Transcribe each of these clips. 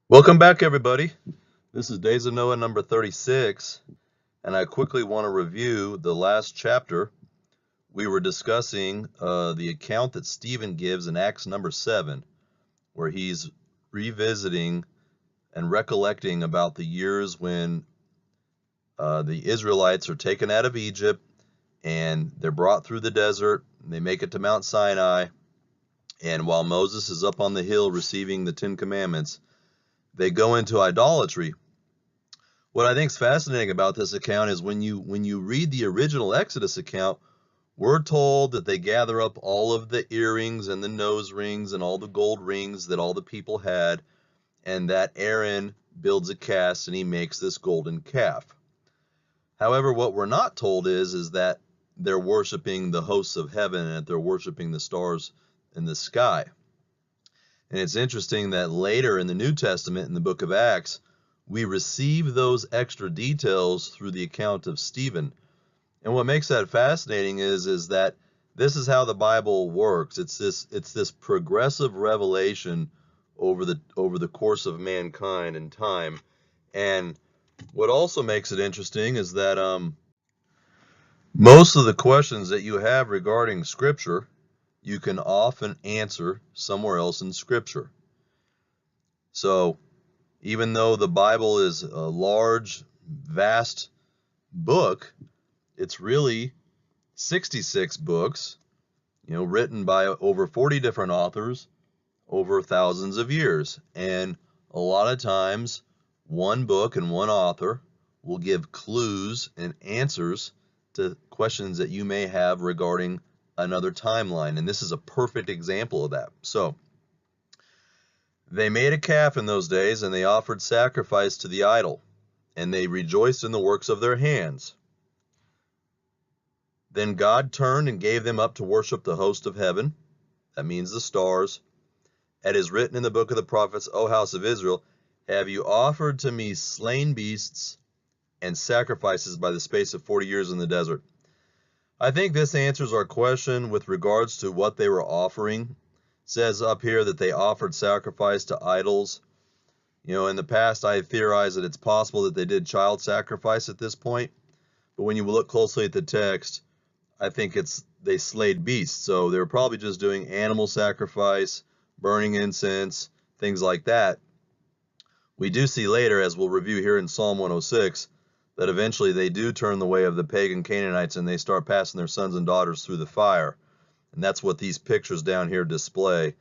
Welcome back, everybody. This is Days of Noah number 36, and I quickly want to review the last chapter. We were discussing the account that Stephen gives in Acts number 7, where he's revisiting and recollecting about the years when the Israelites are taken out of Egypt and they're brought through the desert. And they make it to Mount Sinai, and while Moses is up on the hill receiving the Ten Commandments, they go into idolatry. What I think is fascinating about this account is when you read the original Exodus account, we're told that they gather up all of the earrings and the nose rings and all the gold rings that all the people had, and that Aaron builds a cast and he makes this golden calf. However, what we're not told is that they're worshiping the hosts of heaven and that they're worshiping the stars in the sky. And it's interesting that later in the New Testament, in the book of Acts, we receive those extra details through the account of Stephen. And what makes that fascinating is that this is how the Bible works. It's this progressive revelation over the course of mankind and time. And what also makes it interesting is that most of the questions that you have regarding Scripture, you can often answer somewhere else in Scripture. So even though the Bible is a large, vast book, it's really 66 books, written by over 40 different authors over thousands of years. And a lot of times, one book and one author will give clues and answers to questions that you may have regarding another timeline. And this is a perfect example of that. So, they made a calf in those days, and they offered sacrifice to the idol, and they rejoiced in the works of their hands. Then God turned and gave them up to worship the host of heaven. That means the stars. It is written in the book of the prophets, O house of Israel, have you offered to me slain beasts and sacrifices by the space of 40 years in the desert? I think this answers our question with regards to what they were offering. It says up here that they offered sacrifice to idols. In the past, I theorized that it's possible that they did child sacrifice at this point. But when you look closely at the text, I think they slayed beasts. So they were probably just doing animal sacrifice, burning incense, things like that. We do see later, as we'll review here in Psalm 106, that eventually they do turn the way of the pagan Canaanites and they start passing their sons and daughters through the fire. And that's what these pictures down here display.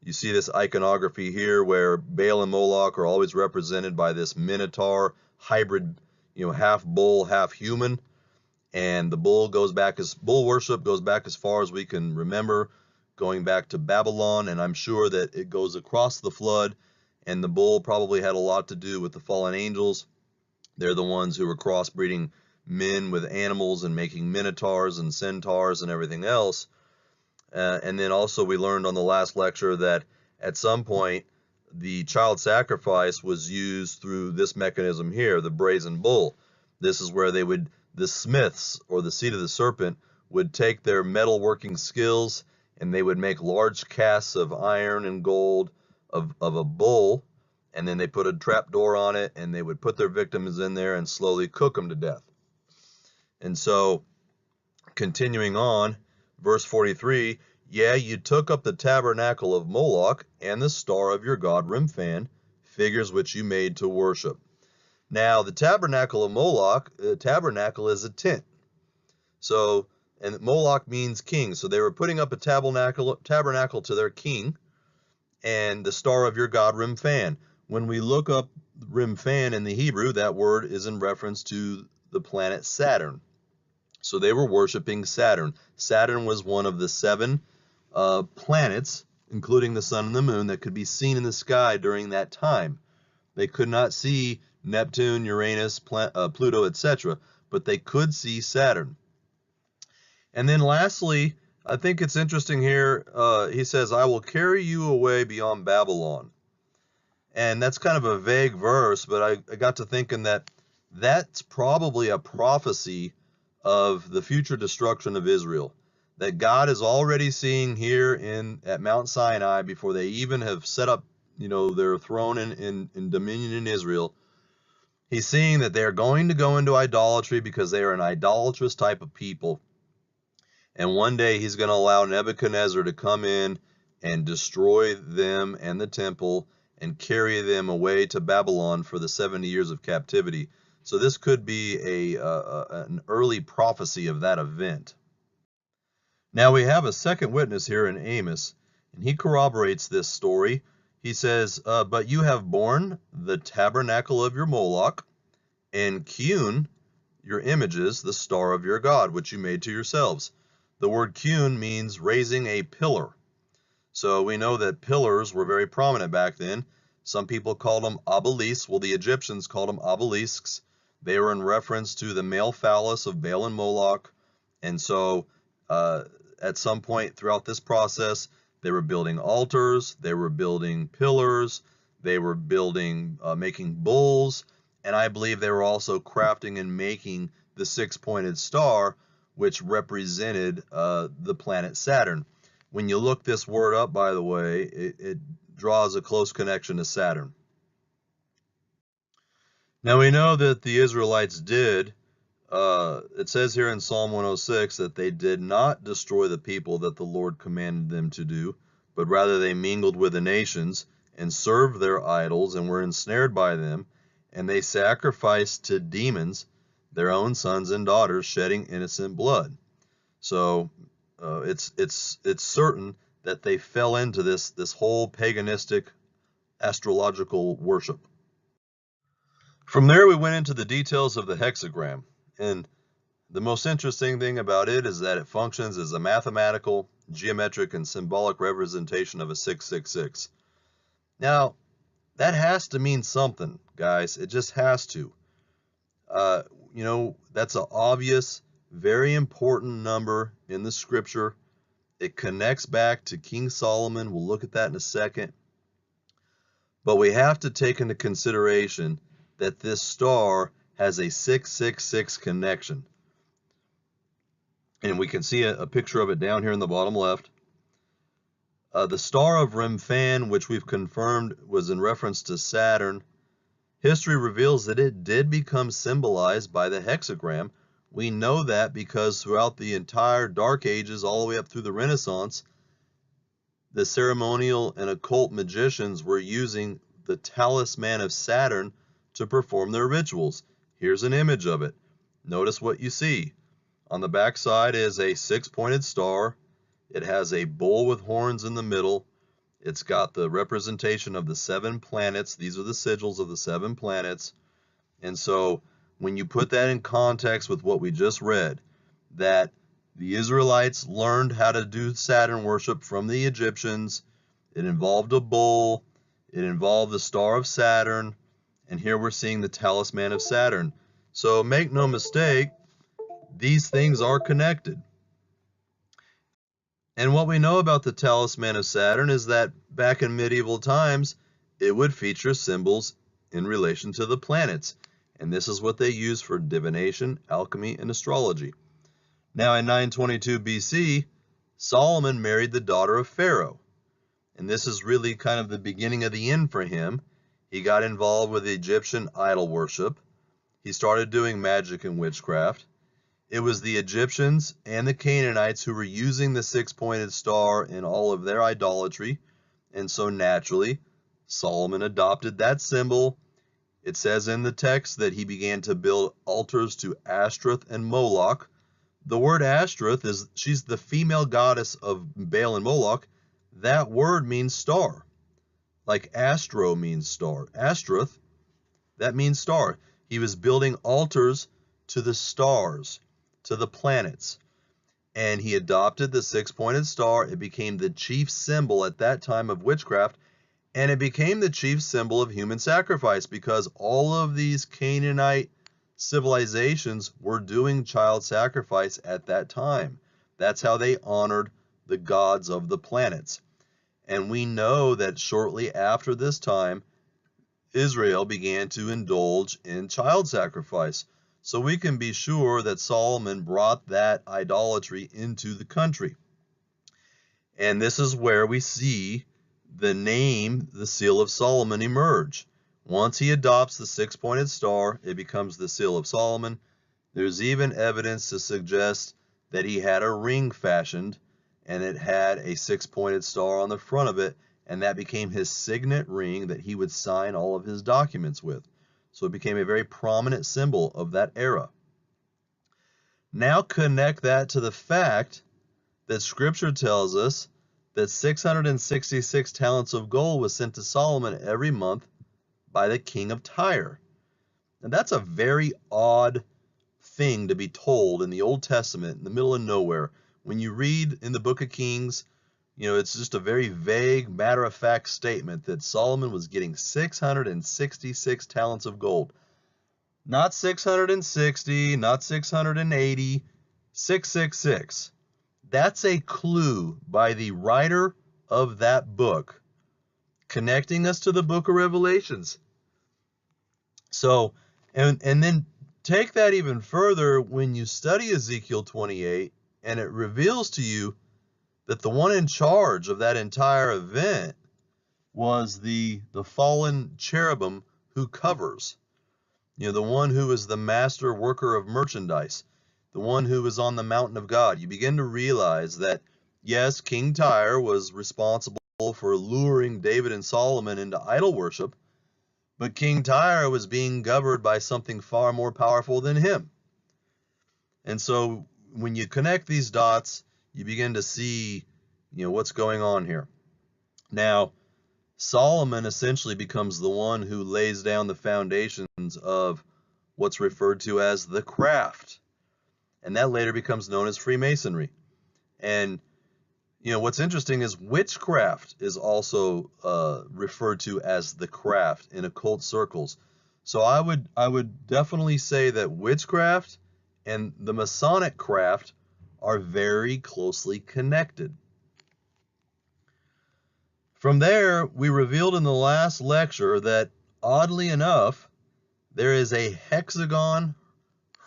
You see this iconography here where Baal and Moloch are always represented by this minotaur hybrid, half bull, half human. And the bull worship goes back as far as we can remember, going back to Babylon, and I'm sure that it goes across the flood, and the bull probably had a lot to do with the fallen angels. They're the ones who were crossbreeding men with animals and making minotaurs and centaurs and everything else. And then also we learned on the last lecture that at some point the child sacrifice was used through this mechanism here, the brazen bull. This is where the smiths, or the seed of the serpent, would take their metalworking skills and they would make large casts of iron and gold of a bull, and then they put a trap door on it and they would put their victims in there and slowly cook them to death. And so, continuing on, verse 43, yeah, you took up the tabernacle of Moloch and the star of your god Remphan, figures which you made to worship. Now, the tabernacle of Moloch, tabernacle is a tent. So, and Moloch means king. So they were putting up a tabernacle to their king, and the star of your god Remphan. When we look up Remphan in the Hebrew, that word is in reference to the planet Saturn. So they were worshiping Saturn. Saturn was one of the 7 planets, including the sun and the moon, that could be seen in the sky during that time. They could not see Neptune, Uranus, Pluto, etc., but they could see Saturn. And then lastly, I think it's interesting here, he says, I will carry you away beyond Babylon. And that's kind of a vague verse, but I got to thinking that that's probably a prophecy of the future destruction of Israel, that God is already seeing here at Mount Sinai, before they even have set up their throne in dominion in Israel, he's seeing that they're going to go into idolatry because they are an idolatrous type of people. And one day he's going to allow Nebuchadnezzar to come in and destroy them and the temple and carry them away to Babylon for the 70 years of captivity. So this could be an early prophecy of that event. Now we have a second witness here in Amos, and he corroborates this story. He says, but you have borne the tabernacle of your Moloch, and hewn your images, the star of your God, which you made to yourselves. The word hewn means raising a pillar. So we know that pillars were very prominent back then. Some people called them obelisks. Well, the Egyptians called them obelisks. They were in reference to the male phallus of Baal and Moloch. And so at some point throughout this process, they were building altars, they were building pillars, they were building, making bulls, and I believe they were also crafting and making the six-pointed star, which represented the planet Saturn. When you look this word up, by the way, it draws a close connection to Saturn. Now we know that the Israelites did, it says here in Psalm 106 that they did not destroy the people that the Lord commanded them to do, but rather they mingled with the nations and served their idols and were ensnared by them, and they sacrificed to demons their own sons and daughters, shedding innocent blood. So it's certain that they fell into this whole paganistic astrological worship. From there, we went into the details of the hexagram, and the most interesting thing about it is that it functions as a mathematical, geometric, and symbolic representation of a 666. Now, that has to mean something, guys. It just has to. That's an obvious, very important number in the scripture. It connects back to King Solomon. We'll look at that in a second. But we have to take into consideration that this star has a 666 connection. And we can see a picture of it down here in the bottom left. The star of Remphan, which we've confirmed was in reference to Saturn, history reveals that it did become symbolized by the hexagram. We know that because throughout the entire Dark Ages, all the way up through the Renaissance, the ceremonial and occult magicians were using the talisman of Saturn to perform their rituals. Here's an image of it. Notice what you see. On the back side is a six-pointed star. It has a bull with horns in the middle. It's got the representation of the 7 planets. These are the sigils of the 7 planets. And so when you put that in context with what we just read, that the Israelites learned how to do Saturn worship from the Egyptians, it involved a bull, it involved the star of Saturn, and here we're seeing the talisman of Saturn. So make no mistake, these things are connected. And what we know about the talisman of Saturn is that back in medieval times, it would feature symbols in relation to the planets. And this is what they used for divination, alchemy, and astrology. Now in 922 BC, Solomon married the daughter of Pharaoh. And this is really kind of the beginning of the end for him. He got involved with Egyptian idol worship. He started doing magic and witchcraft. It was the Egyptians and the Canaanites who were using the six-pointed star in all of their idolatry. And so naturally, Solomon adopted that symbol. It says in the text that he began to build altars to Ashtoreth and Moloch. The word Ashtoreth she's the female goddess of Baal and Moloch. That word means star. Like Astro means star. Ashtoreth, that means star. He was building altars to the stars, to the planets. And he adopted the six-pointed star. It became the chief symbol at that time of witchcraft. And it became the chief symbol of human sacrifice because all of these Canaanite civilizations were doing child sacrifice at that time. That's how they honored the gods of the planets. And we know that shortly after this time, Israel began to indulge in child sacrifice. So we can be sure that Solomon brought that idolatry into the country. And this is where we see the name, the Seal of Solomon, emerge. Once he adopts the six-pointed star, it becomes the Seal of Solomon. There's even evidence to suggest that he had a ring fashioned, and it had a six-pointed star on the front of it, and that became his signet ring that he would sign all of his documents with. So it became a very prominent symbol of that era. Now connect that to the fact that Scripture tells us that 666 talents of gold was sent to Solomon every month by the king of Tyre. And that's a very odd thing to be told in the Old Testament in the middle of nowhere. When you read in the book of Kings, it's just a very vague, matter-of-fact statement that Solomon was getting 666 talents of gold. Not 660, not 680, 666. That's a clue by the writer of that book, connecting us to the book of Revelations. So, and then take that even further when you study Ezekiel 28, and it reveals to you that the one in charge of that entire event was the fallen cherubim who covers. The one who is the master worker of merchandise, the one who is on the mountain of God. You begin to realize that, yes, King Tyre was responsible for luring David and Solomon into idol worship, but King Tyre was being governed by something far more powerful than him. And so when you connect these dots, you begin to see, what's going on here. Now, Solomon essentially becomes the one who lays down the foundations of what's referred to as the craft. And that later becomes known as Freemasonry. And, what's interesting is witchcraft is also referred to as the craft in occult circles. So I would definitely say that witchcraft and the Masonic craft are very closely connected. From there, we revealed in the last lecture that, oddly enough, there is a hexagon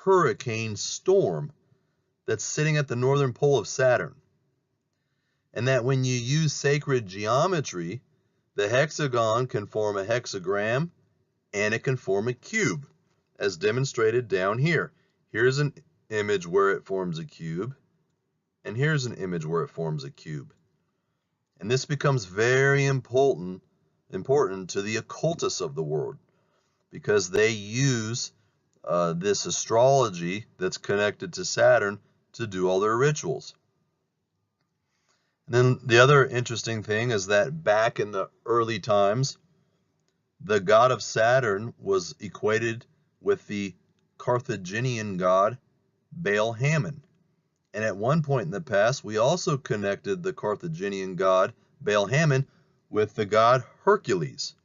hurricane storm that's sitting at the northern pole of Saturn. And that when you use sacred geometry, the hexagon can form a hexagram and it can form a cube, as demonstrated down here. Here's an image where it forms a cube, and here's an image where it forms a cube. And this becomes very important to the occultists of the world, because they use this astrology that's connected to Saturn to do all their rituals. And then the other interesting thing is that back in the early times, the god of Saturn was equated with the Carthaginian god Baal-Hamon. And at one point in the past, we also connected the Carthaginian god Baal-Hamon with the god Hercules,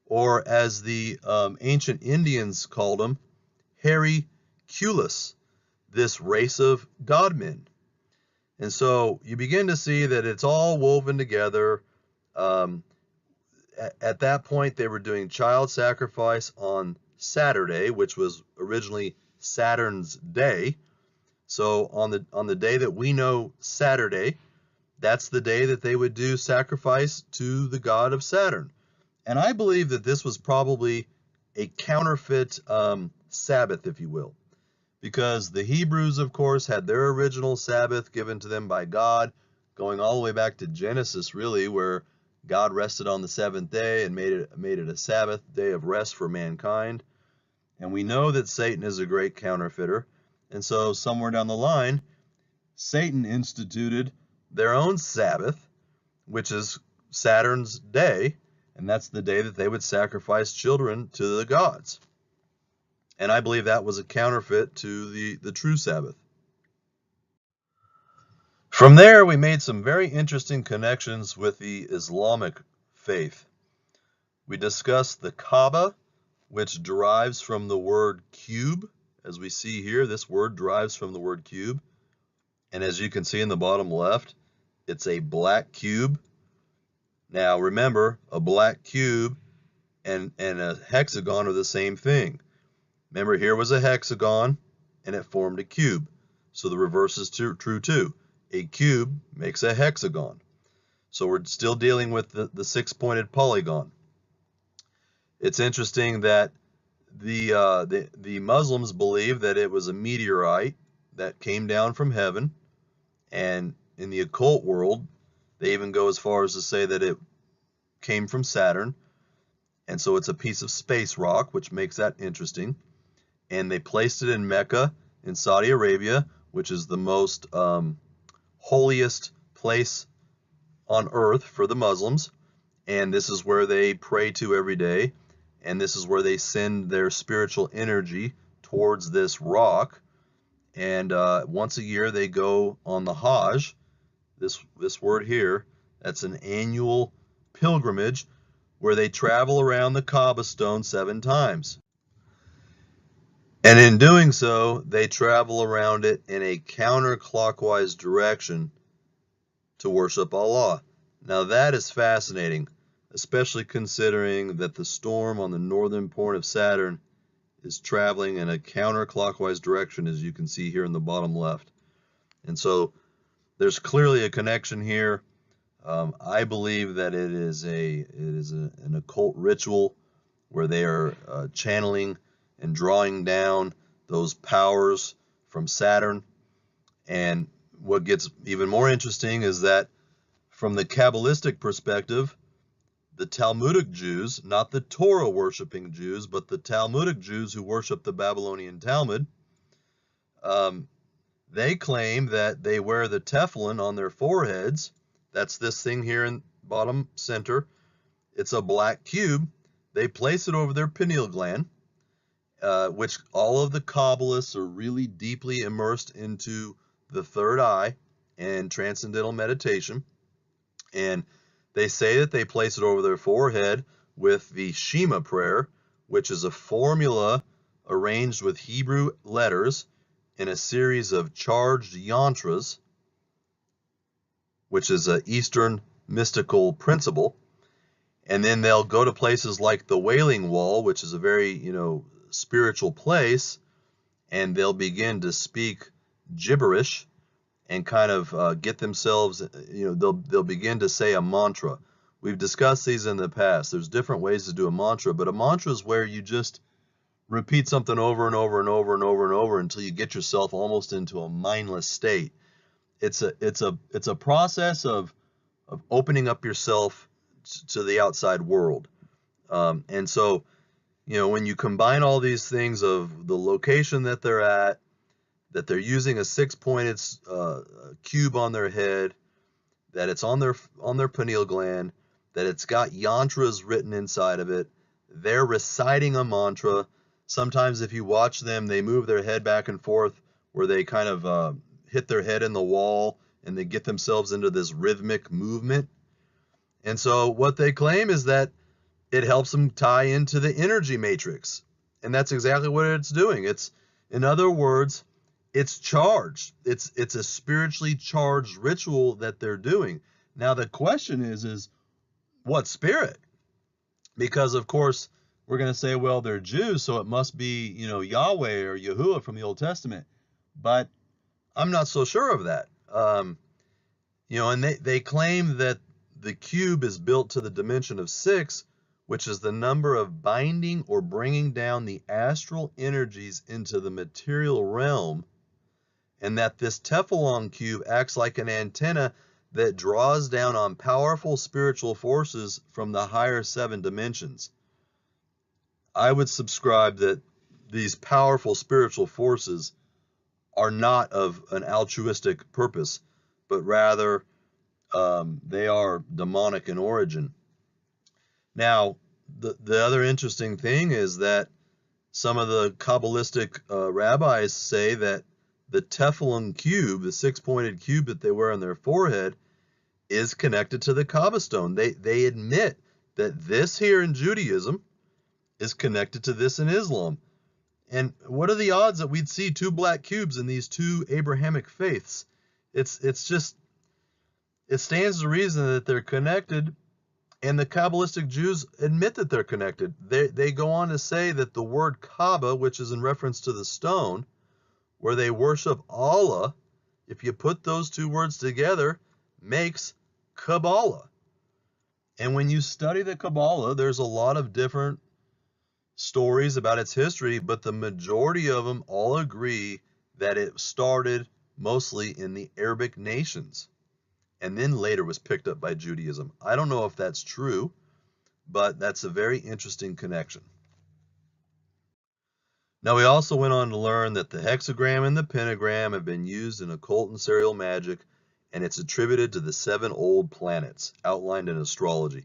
or as the ancient Indians called him, Hercules, this race of godmen. And so you begin to see that it's all woven together. At that point, they were doing child sacrifice on Saturday, which was originally Saturn's day. So on the day that we know Saturday, that's the day that they would do sacrifice to the god of Saturn. And I believe that this was probably a counterfeit Sabbath, if you will, because the Hebrews, of course, had their original Sabbath given to them by God, going all the way back to Genesis, really, where God rested on the seventh day and made it a Sabbath day of rest for mankind. And we know that Satan is a great counterfeiter. And so somewhere down the line, Satan instituted their own Sabbath, which is Saturn's day, and that's the day that they would sacrifice children to the gods. And I believe that was a counterfeit to the true Sabbath. From there, we made some very interesting connections with the Islamic faith. We discussed the Kaaba, which derives from the word cube. As we see here, this word derives from the word cube. And as you can see in the bottom left, it's a black cube. Now remember, a black cube and a hexagon are the same thing. Remember, here was a hexagon and it formed a cube. So the reverse is true too. A cube makes a hexagon. So we're still dealing with the six-pointed polygon. It's interesting that the Muslims believe that it was a meteorite that came down from heaven, and in the occult world, they even go as far as to say that it came from Saturn, and so it's a piece of space rock, which makes that interesting. And they placed it in Mecca in Saudi Arabia, which is the most holiest place on earth for the Muslims, and this is where they pray to every day, and this is where they send their spiritual energy towards this rock. And once a year they go on the Hajj, this word here, that's an annual pilgrimage where they travel around the Kaaba stone 7 times. And in doing so, they travel around it in a counterclockwise direction to worship Allah. Now that is fascinating, especially considering that the storm on the northern point of Saturn is traveling in a counterclockwise direction, as you can see here in the bottom left. And so there's clearly a connection here. I believe that it is an occult ritual where they are channeling and drawing down those powers from Saturn. And what gets even more interesting is that from the Kabbalistic perspective, the Talmudic Jews, not the Torah worshiping Jews, but the Talmudic Jews who worship the Babylonian Talmud, they claim that they wear the tefillin on their foreheads. That's this thing here in bottom center. It's a black cube. They place it over their pineal gland, which all of the Kabbalists are really deeply immersed into the third eye and transcendental meditation. And they say that they place it over their forehead with the Shema prayer, which is a formula arranged with Hebrew letters in a series of charged yantras, which is an Eastern mystical principle. And then they'll go to places like the Wailing Wall, which is a very, spiritual place, and they'll begin to speak gibberish and kind of get themselves, they'll begin to say a mantra. We've discussed these in the past. There's different ways to do a mantra, but a mantra is where you just repeat something over and over and over and over and over until you get yourself almost into a mindless state. It's a process of opening up yourself to the outside world. And so, when you combine all these things of the location that they're at, that they're using a 6-pointed cube on their head, that it's on their pineal gland, that it's got yantras written inside of it, they're reciting a mantra. Sometimes if you watch them, they move their head back and forth where they kind of hit their head in the wall and they get themselves into this rhythmic movement. And so what they claim is that it helps them tie into the energy matrix. And that's exactly what it's doing. In other words, it's charged. It's a spiritually charged ritual that they're doing. Now the question is what spirit? Because of course we're going to say, well, they're Jews, so it must be, Yahweh or Yahuwah from the Old Testament. But I'm not so sure of that. And they claim that the cube is built to the dimension of 6, which is the number of binding or bringing down the astral energies into the material realm, and that this Teflon cube acts like an antenna that draws down on powerful spiritual forces from the higher 7 dimensions. I would subscribe that these powerful spiritual forces are not of an altruistic purpose, but rather they are demonic in origin. Now, the other interesting thing is that some of the Kabbalistic rabbis say that the Teflon cube, the 6-pointed cube that they wear on their forehead, is connected to the Kaaba stone. They admit that this here in Judaism is connected to this in Islam. And what are the odds that we'd see 2 black cubes in these 2 Abrahamic faiths? It stands to reason that they're connected, and the Kabbalistic Jews admit that they're connected. They go on to say that the word Kaaba, which is in reference to the stone, where they worship Allah, if you put those 2 words together, makes Kabbalah. And when you study the Kabbalah, there's a lot of different stories about its history, but the majority of them all agree that it started mostly in the Arabic nations and then later was picked up by Judaism. I don't know if that's true, but that's a very interesting connection. Now, we also went on to learn that the hexagram and the pentagram have been used in occult and serial magic, and it's attributed to the 7 old planets outlined in astrology.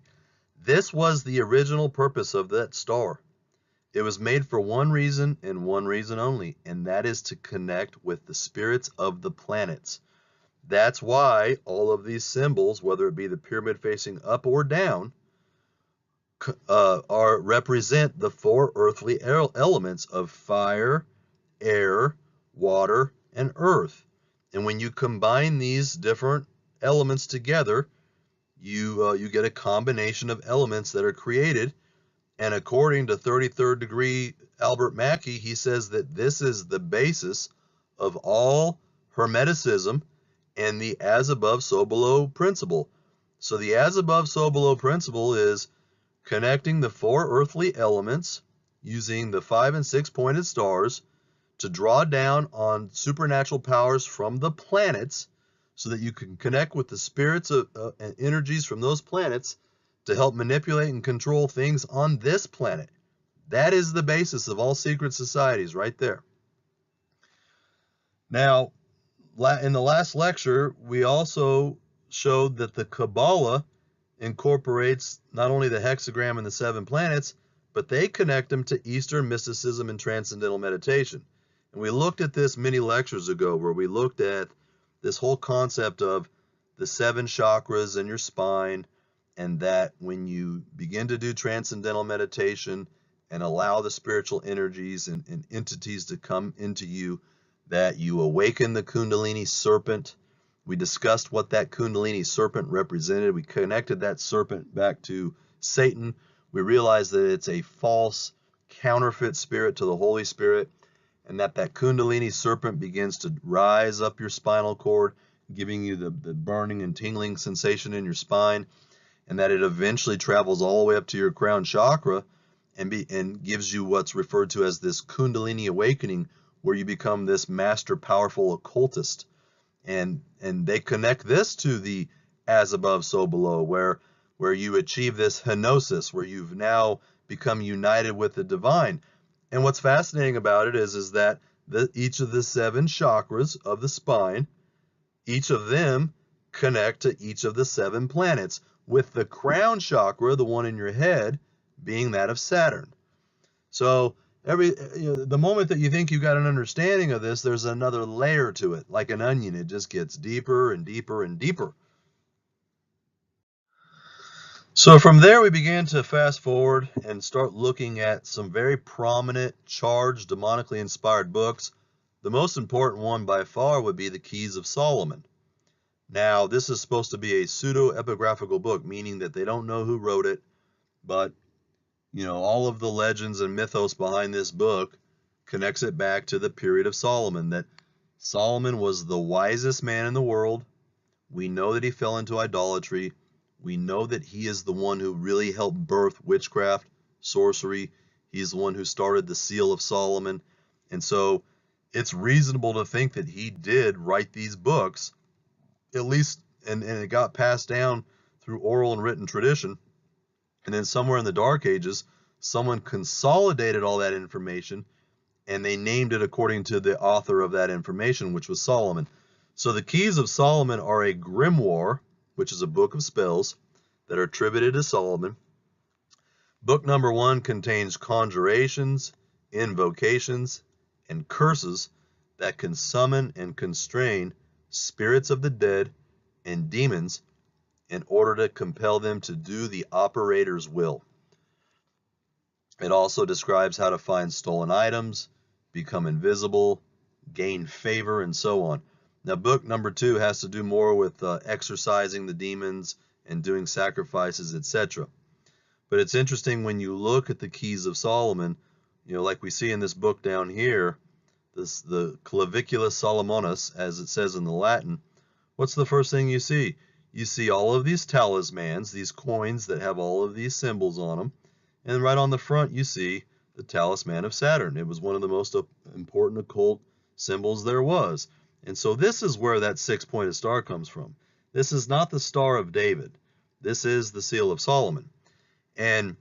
This was the original purpose of that star. It was made for one reason and one reason only, and that is to connect with the spirits of the planets. That's why all of these symbols, whether it be the pyramid facing up or down, represent the 4 earthly elements of fire, air, water, and earth. And when you combine these different elements together, you get a combination of elements that are created. And according to 33rd degree Albert Mackey, he says that this is the basis of all Hermeticism and the as above, so below principle. So the as above, so below principle is connecting the 4 earthly elements using the 5 and 6 pointed stars to draw down on supernatural powers from the planets so that you can connect with the spirits and energies from those planets to help manipulate and control things on this planet. That is the basis of all secret societies right there. Now, in the last lecture, we also showed that the Kabbalah incorporates not only the hexagram and the 7 planets, but they connect them to Eastern mysticism and transcendental meditation. And we looked at this many lectures ago, where we looked at this whole concept of the 7 chakras in your spine, and that when you begin to do transcendental meditation and allow the spiritual energies and entities to come into you, that you awaken the Kundalini serpent. We discussed what that Kundalini serpent represented. We connected that serpent back to Satan. We realized that it's a false, counterfeit spirit to the Holy Spirit, and that Kundalini serpent begins to rise up your spinal cord, giving you the burning and tingling sensation in your spine, and that it eventually travels all the way up to your crown chakra and gives you what's referred to as this Kundalini awakening, where you become this master powerful occultist. And they connect this to the as above, so below, where you achieve this henosis, where you've now become united with the divine. And what's fascinating about it is that each of the 7 chakras of the spine, each of them connect to each of the 7 planets, with the crown chakra, the one in your head, being that of Saturn. So the moment that you think you've got an understanding of this, there's another layer to it. Like an onion, it just gets deeper and deeper and deeper. So from there, we began to fast forward and start looking at some very prominent, charged, demonically inspired books. The most important one by far would be the Keys of Solomon. Now, this is supposed to be a pseudo-epigraphical book, meaning that they don't know who wrote it, but all of the legends and mythos behind this book connects it back to the period of Solomon, that Solomon was the wisest man in the world. We know that he fell into idolatry. We know that he is the one who really helped birth witchcraft, sorcery. He's the one who started the Seal of Solomon. And so it's reasonable to think that he did write these books, at least, and it got passed down through oral and written tradition. And then somewhere in the Dark Ages, someone consolidated all that information, and they named it according to the author of that information, which was Solomon. So the Keys of Solomon are a grimoire, which is a book of spells that are attributed to Solomon. Book number 1 contains conjurations, invocations, and curses that can summon and constrain spirits of the dead and demons in order to compel them to do the operator's will. It also describes how to find stolen items, become invisible, gain favor, and so on. Now, book number 2 has to do more with exorcising the demons and doing sacrifices, etc. But it's interesting when you look at the Keys of Solomon, like we see in this book down here, the Claviculus Solomonis, as it says in the Latin. What's the first thing you see? you see all of these talismans, these coins that have all of these symbols on them. And right on the front, you see the talisman of Saturn. It was one of the most important occult symbols there was. And so this is where that six-pointed star comes from. This is not the Star of David. This is the Seal of Solomon. And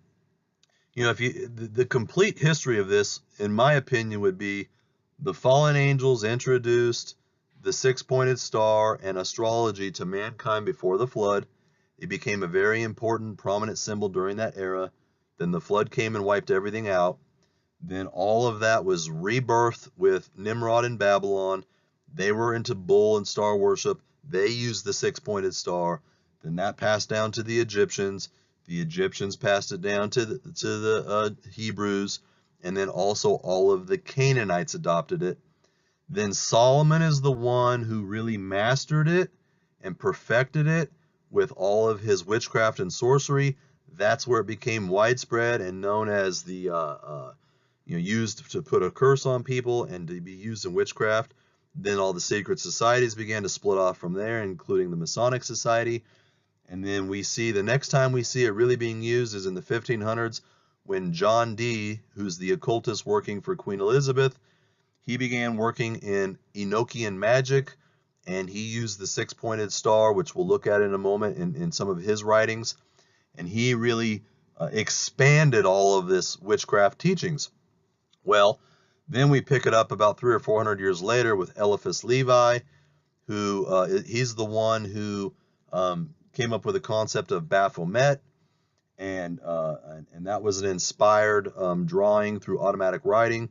if the complete history of this, in my opinion, would be the fallen angels introduced the six-pointed star and astrology to mankind before the flood. It became a very important, prominent symbol during that era. Then the flood came and wiped everything out. Then all of that was rebirthed with Nimrod in Babylon. They were into bull and star worship. They used the six-pointed star. Then that passed down to the Egyptians. The Egyptians passed it down to the Hebrews. And then also all of the Canaanites adopted it. Then Solomon is the one who really mastered it and perfected it with all of his witchcraft and sorcery. That's where it became widespread and known as the used to put a curse on people and to be used in witchcraft. Then all the secret societies began to split off from there, including the Masonic Society. And then we see the next time we see it really being used is in the 1500s when John Dee, who's the occultist working for Queen Elizabeth, he began working in Enochian magic, and he used the six-pointed star, which we'll look at in a moment in some of his writings. And he really expanded all of this witchcraft teachings. Well, then we pick it up about 300 or 400 years later with Eliphas Levi, who he's the one who came up with the concept of Baphomet, and that was an inspired drawing through automatic writing,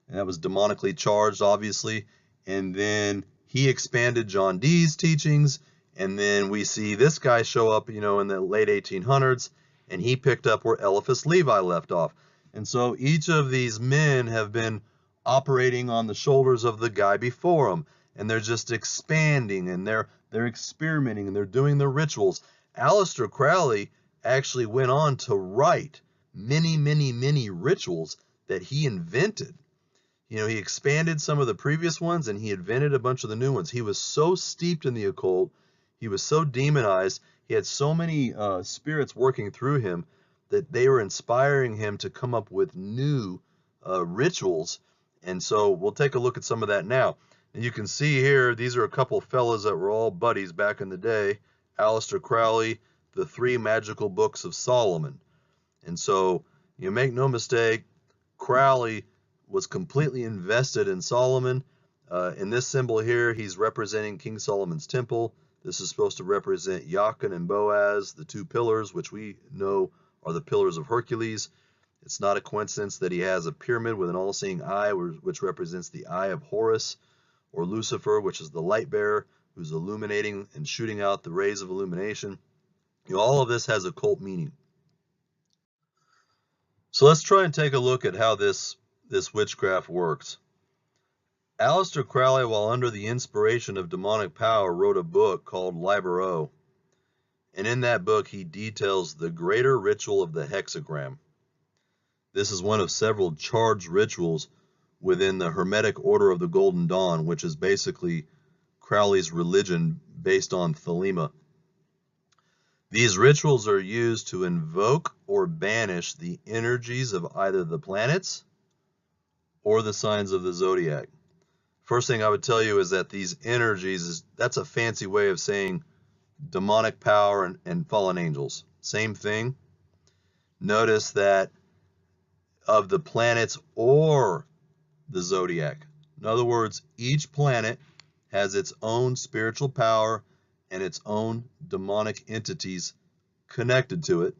and that was demonically charged, obviously. And then he expanded John Dee's teachings, and then we see this guy show up, in the late 1800s, and he picked up where Eliphas Levi left off. And so each of these men have been operating on the shoulders of the guy before them, and they're just expanding, and they're experimenting, and they're doing the rituals. Aleister Crowley actually went on to write many, many, many rituals that he invented. He expanded some of the previous ones, and he invented a bunch of the new ones. He was so steeped in the occult, he was so demonized, he had so many spirits working through him that they were inspiring him to come up with new rituals. And so we'll take a look at some of that now. And you can see here, these are a couple fellas that were all buddies back in the day. Aleister Crowley, the 3 magical books of Solomon. And so, make no mistake, Crowley was completely invested in Solomon. In this symbol here, he's representing King Solomon's temple. This is supposed to represent Jachin and Boaz, the 2 pillars, which we know are the pillars of Hercules. It's not a coincidence that he has a pyramid with an all-seeing eye, which represents the eye of Horus, or Lucifer, which is the light bearer, who's illuminating and shooting out the rays of illumination. All of this has occult meaning. So let's try and take a look at how this witchcraft works. Aleister Crowley, while under the inspiration of demonic power, wrote a book called Libero. And in that book, he details the greater ritual of the hexagram. This is one of several charged rituals within the Hermetic Order of the Golden Dawn, which is basically Crowley's religion based on Thelema. These rituals are used to invoke or banish the energies of either the planets or the signs of the zodiac. First thing I would tell you is that these energies, that's a fancy way of saying demonic power and fallen angels. Same thing. Notice that of the planets or the zodiac. In other words, each planet has its own spiritual power and its own demonic entities connected to it,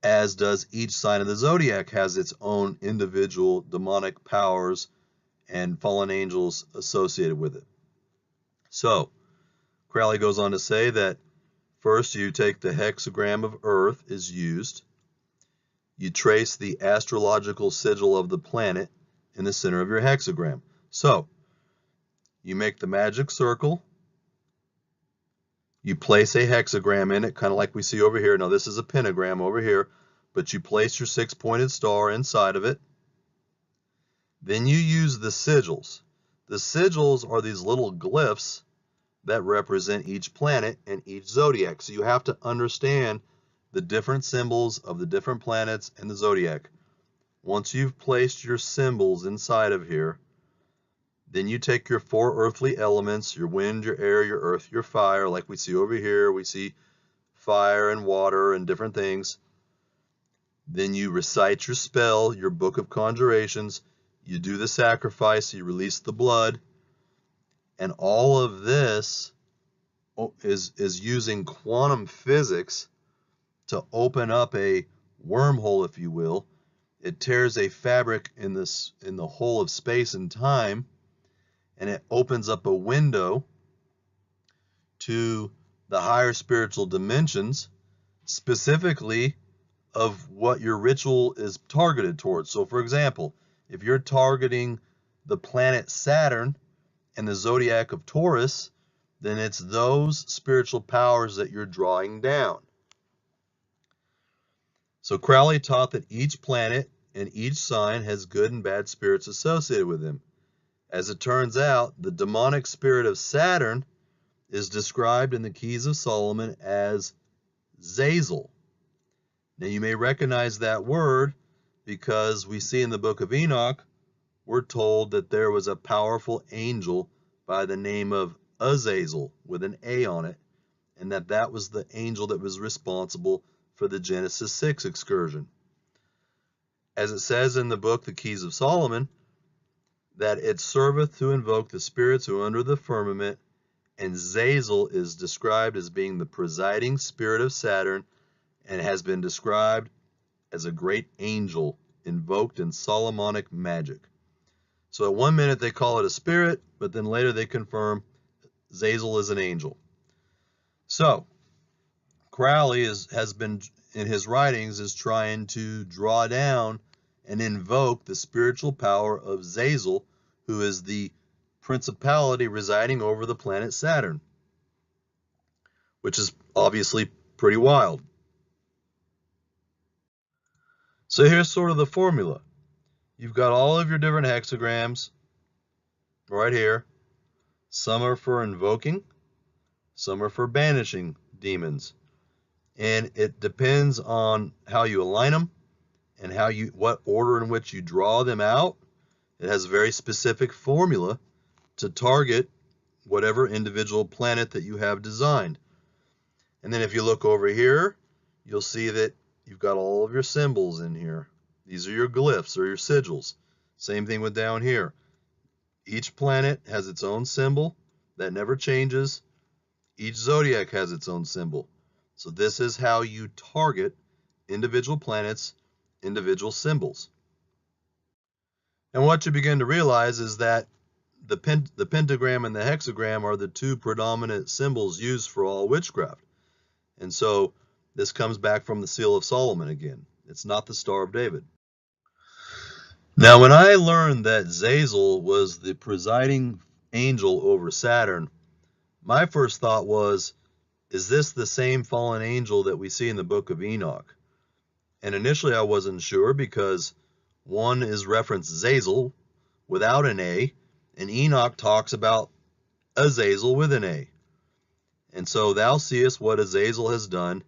as does each sign of the zodiac has its own individual demonic powers and fallen angels associated with it. So, Crowley goes on to say that first you take the hexagram of Earth is used. You trace the astrological sigil of the planet in the center of your hexagram. So, you make the magic circle. You place a hexagram in it, kind of like we see over here. Now, this is a pentagram over here, but you place your 6-pointed star inside of it. Then you use the sigils. The sigils are these little glyphs that represent each planet and each zodiac. So you have to understand the different symbols of the different planets and the zodiac. Once you've placed your symbols inside of here, then you take your 4 earthly elements, your wind, your air, your earth, your fire, like we see over here. We see fire and water and different things. Then you recite your spell, your book of conjurations. You do the sacrifice, you release the blood. And all of this is using quantum physics to open up a wormhole, if you will. It tears a fabric in the whole of space and time, and it opens up a window to the higher spiritual dimensions, specifically of what your ritual is targeted towards. So for example, if you're targeting the planet Saturn and the zodiac of Taurus, then it's those spiritual powers that you're drawing down. So Crowley taught that each planet and each sign has good and bad spirits associated with them. As it turns out, the demonic spirit of Saturn is described in the Keys of Solomon as Zazel. Now you may recognize that word because we see in the book of Enoch, we're told that there was a powerful angel by the name of Azazel with an A on it, and that was the angel that was responsible for the Genesis 6 excursion. As it says in the book, The Keys of Solomon, that it serveth to invoke the spirits who are under the firmament, and Zazel is described as being the presiding spirit of Saturn and has been described as a great angel invoked in Solomonic magic. So at one minute they call it a spirit, but then later they confirm Zazel is an angel. So Crowley has been, in his writings, is trying to draw down and invoke the spiritual power of Zazel, who is the principality residing over the planet Saturn, which is obviously pretty wild. So here's sort of the formula. You've got all of your different hexagrams right here. Some are for invoking, some are for banishing demons. And it depends on how you align them and what order in which you draw them out. It has a very specific formula to target whatever individual planet that you have designed. And then if you look over here, you'll see that you've got all of your symbols in here. These are your glyphs or your sigils. Same thing with down here. Each planet has its own symbol that never changes. Each zodiac has its own symbol. So this is how you target individual planets, individual symbols. And what you begin to realize is that the pentagram and the hexagram are the two predominant symbols used for all witchcraft. And so this comes back from the Seal of Solomon again. It's not the Star of David. Now, when I learned that Zazel was the presiding angel over Saturn, my first thought was, is this the same fallen angel that we see in the book of Enoch? And initially I wasn't sure because one is referenced Zazel without an A, and Enoch talks about Azazel with an A. And so thou seest what Azazel has done.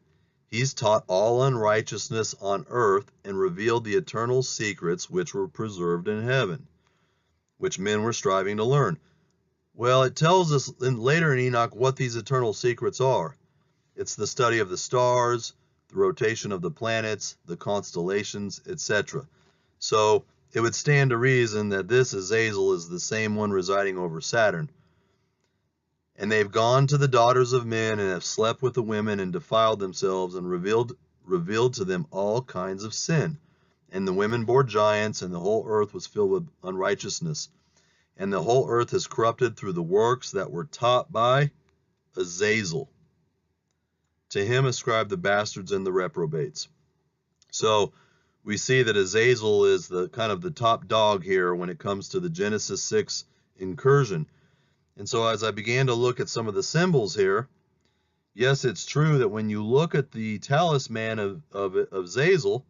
He's taught all unrighteousness on earth and revealed the eternal secrets which were preserved in heaven, which men were striving to learn. Well, it tells us later in Enoch what these eternal secrets are. It's the study of the stars, the rotation of the planets, the constellations, etc. So it would stand to reason that this Azazel is the same one residing over Saturn. And they've gone to the daughters of men and have slept with the women and defiled themselves and revealed to them all kinds of sin. And the women bore giants, and the whole earth was filled with unrighteousness. And the whole earth is corrupted through the works that were taught by Azazel. To him ascribe the bastards and the reprobates. So we see that Azazel is the kind of the top dog here when it comes to the Genesis 6 incursion. And so as I began to look at some of the symbols here, yes, it's true that when you look at the talisman of Zazel,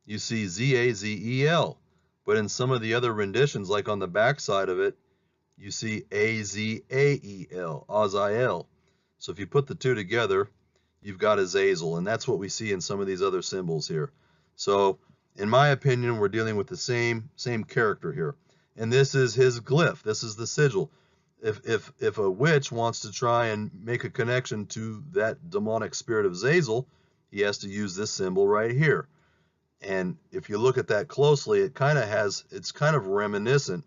you see Z-A-Z-E-L. But in some of the other renditions, like on the back side of it, you see Azael, Azael. So if you put the two together, you've got Azazel, and that's what we see in some of these other symbols here. So in my opinion, we're dealing with the same character here. And this is his glyph. This is the sigil. If a witch wants to try and make a connection to that demonic spirit of Zazel, he has to use this symbol right here. And if you look at that closely, it's kind of reminiscent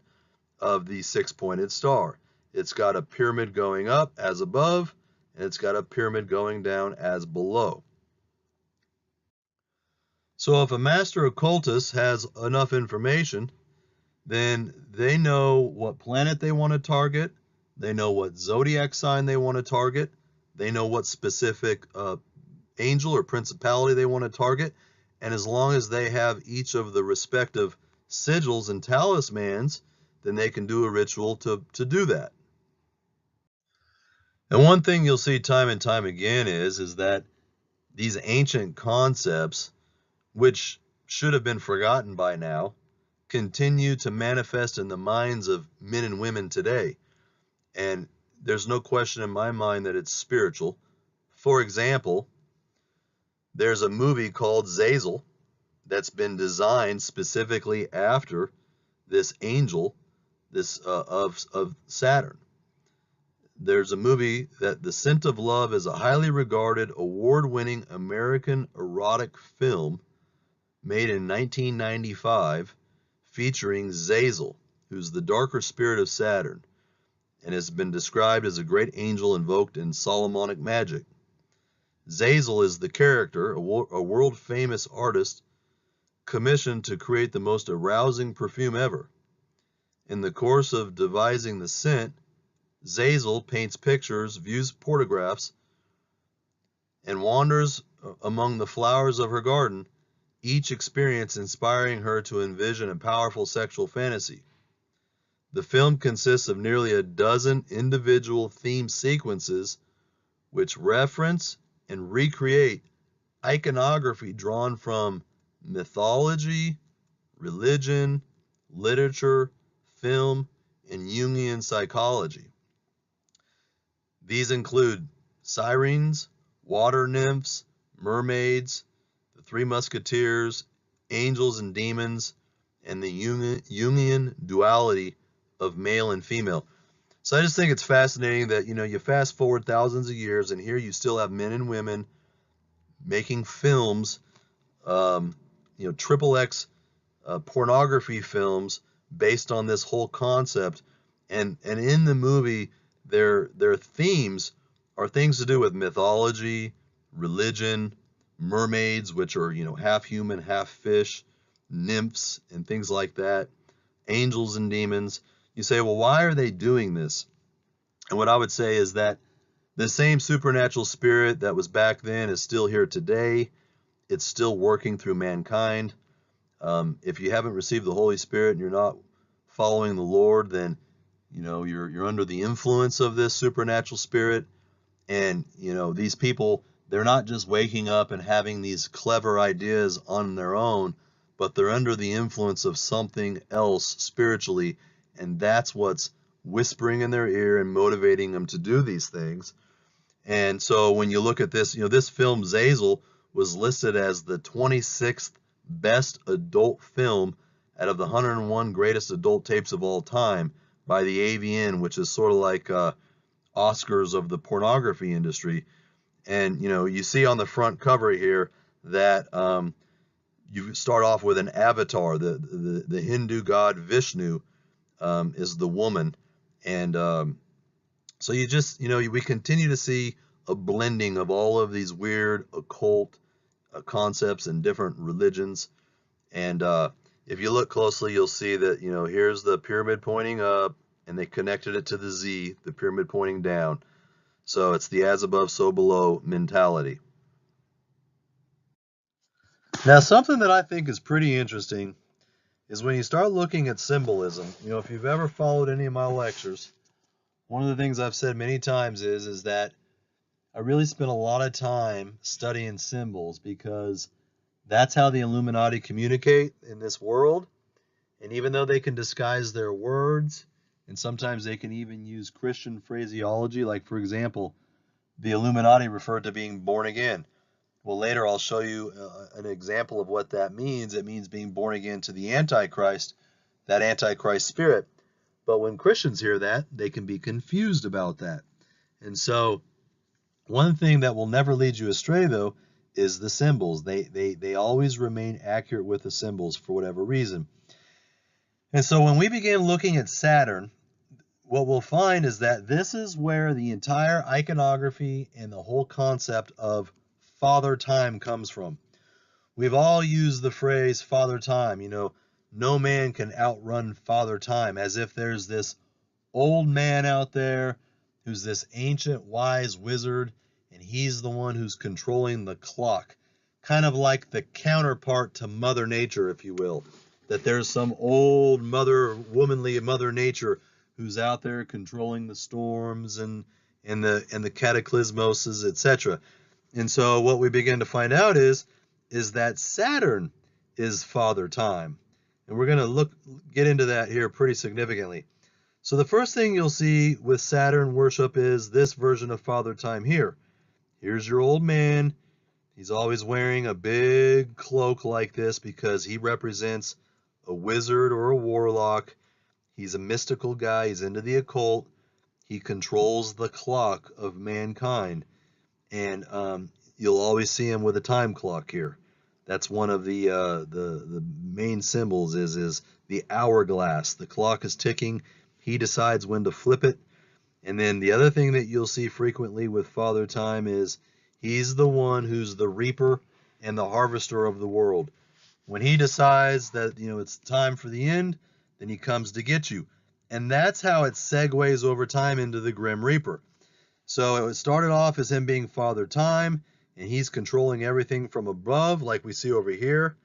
of the six-pointed star. It's got a pyramid going up as above, and it's got a pyramid going down as below. So if a master occultist has enough information, then they know what planet they want to target, they know what zodiac sign they want to target, they know what specific angel or principality they want to target, and as long as they have each of the respective sigils and talismans, then they can do a ritual to do that. And one thing you'll see time and time again is that these ancient concepts, which should have been forgotten by now, continue to manifest in the minds of men and women today. And there's no question in my mind that it's spiritual. For example, there's a movie called Zazel that's been designed specifically after this angel, this of Saturn. There's a movie that The Scent of Love is a highly regarded, award-winning American erotic film made in 1995 featuring Zazel, who's the darker spirit of Saturn, and has been described as a great angel invoked in Solomonic magic. Zazel is the character, a world-famous artist commissioned to create the most arousing perfume ever. In the course of devising the scent, Zazel paints pictures, views photographs, and wanders among the flowers of her garden, each experience inspiring her to envision a powerful sexual fantasy. The film consists of nearly a dozen individual theme sequences which reference and recreate iconography drawn from mythology, religion, literature, film, and Jungian psychology. These include sirens, water nymphs, mermaids, the Three Musketeers, angels and demons, and the Jungian duality of male and female. So I just think it's fascinating that, you fast forward thousands of years, and here you still have men and women making films, triple X pornography films based on this whole concept. And in the movie, their themes are things to do with mythology, religion, mermaids, which are, half human, half fish, nymphs, and things like that, angels and demons. You say, well, why are they doing this? And what I would say is that the same supernatural spirit that was back then is still here today. It's still working through mankind. If you haven't received the Holy Spirit and you're not following the Lord, then you're under the influence of this supernatural spirit. And these people, they're not just waking up and having these clever ideas on their own, but they're under the influence of something else spiritually, and that's what's whispering in their ear and motivating them to do these things. And so when you look at this, this film Zazel was listed as the 26th best adult film out of the 101 greatest adult tapes of all time by the AVN, which is sort of like Oscars of the pornography industry. And you see on the front cover here that you start off with an avatar. The Hindu god Vishnu is the woman, and so you just we continue to see a blending of all of these weird occult concepts and different religions. And if you look closely, you'll see that here's the pyramid pointing up, and they connected it to the Z, the pyramid pointing down. So it's the as above, so below mentality. Now, something that I think is pretty interesting is when you start looking at symbolism. If you've ever followed any of my lectures, one of the things I've said many times is that I really spent a lot of time studying symbols, because that's how the Illuminati communicate in this world. And even though they can disguise their words, And sometimes they can even use Christian phraseology, like, for example, the Illuminati referred to being born again. Well, later I'll show you an example of what that means. It means being born again to the Antichrist, that Antichrist spirit. But when Christians hear that, they can be confused about that. And so one thing that will never lead you astray, though, is the symbols. They always remain accurate with the symbols for whatever reason. And so when we begin looking at Saturn, what we'll find is that this is where the entire iconography and the whole concept of Father Time comes from. We've all used the phrase Father Time, no man can outrun Father Time, as if there's this old man out there who's this ancient wise wizard, and he's the one who's controlling the clock, kind of like the counterpart to Mother Nature, if you will, that there's some old womanly Mother Nature who's out there controlling the storms and the cataclysmoses, etc. And so what we begin to find out is that Saturn is Father Time. And we're going to get into that here pretty significantly. So the first thing you'll see with Saturn worship is this version of Father Time here. Here's your old man. He's always wearing a big cloak like this because he represents a wizard or a warlock. He's a mystical guy. He's into the occult. He controls the clock of mankind. And you'll always see him with a time clock here. That's one of the main symbols is the hourglass. The clock is ticking. He decides when to flip it. And then the other thing that you'll see frequently with Father Time is he's the one who's the reaper and the harvester of the world. When he decides that, it's time for the end, then he comes to get you. And that's how it segues over time into the Grim Reaper. So it started off as him being Father Time, and he's controlling everything from above, like we see over here.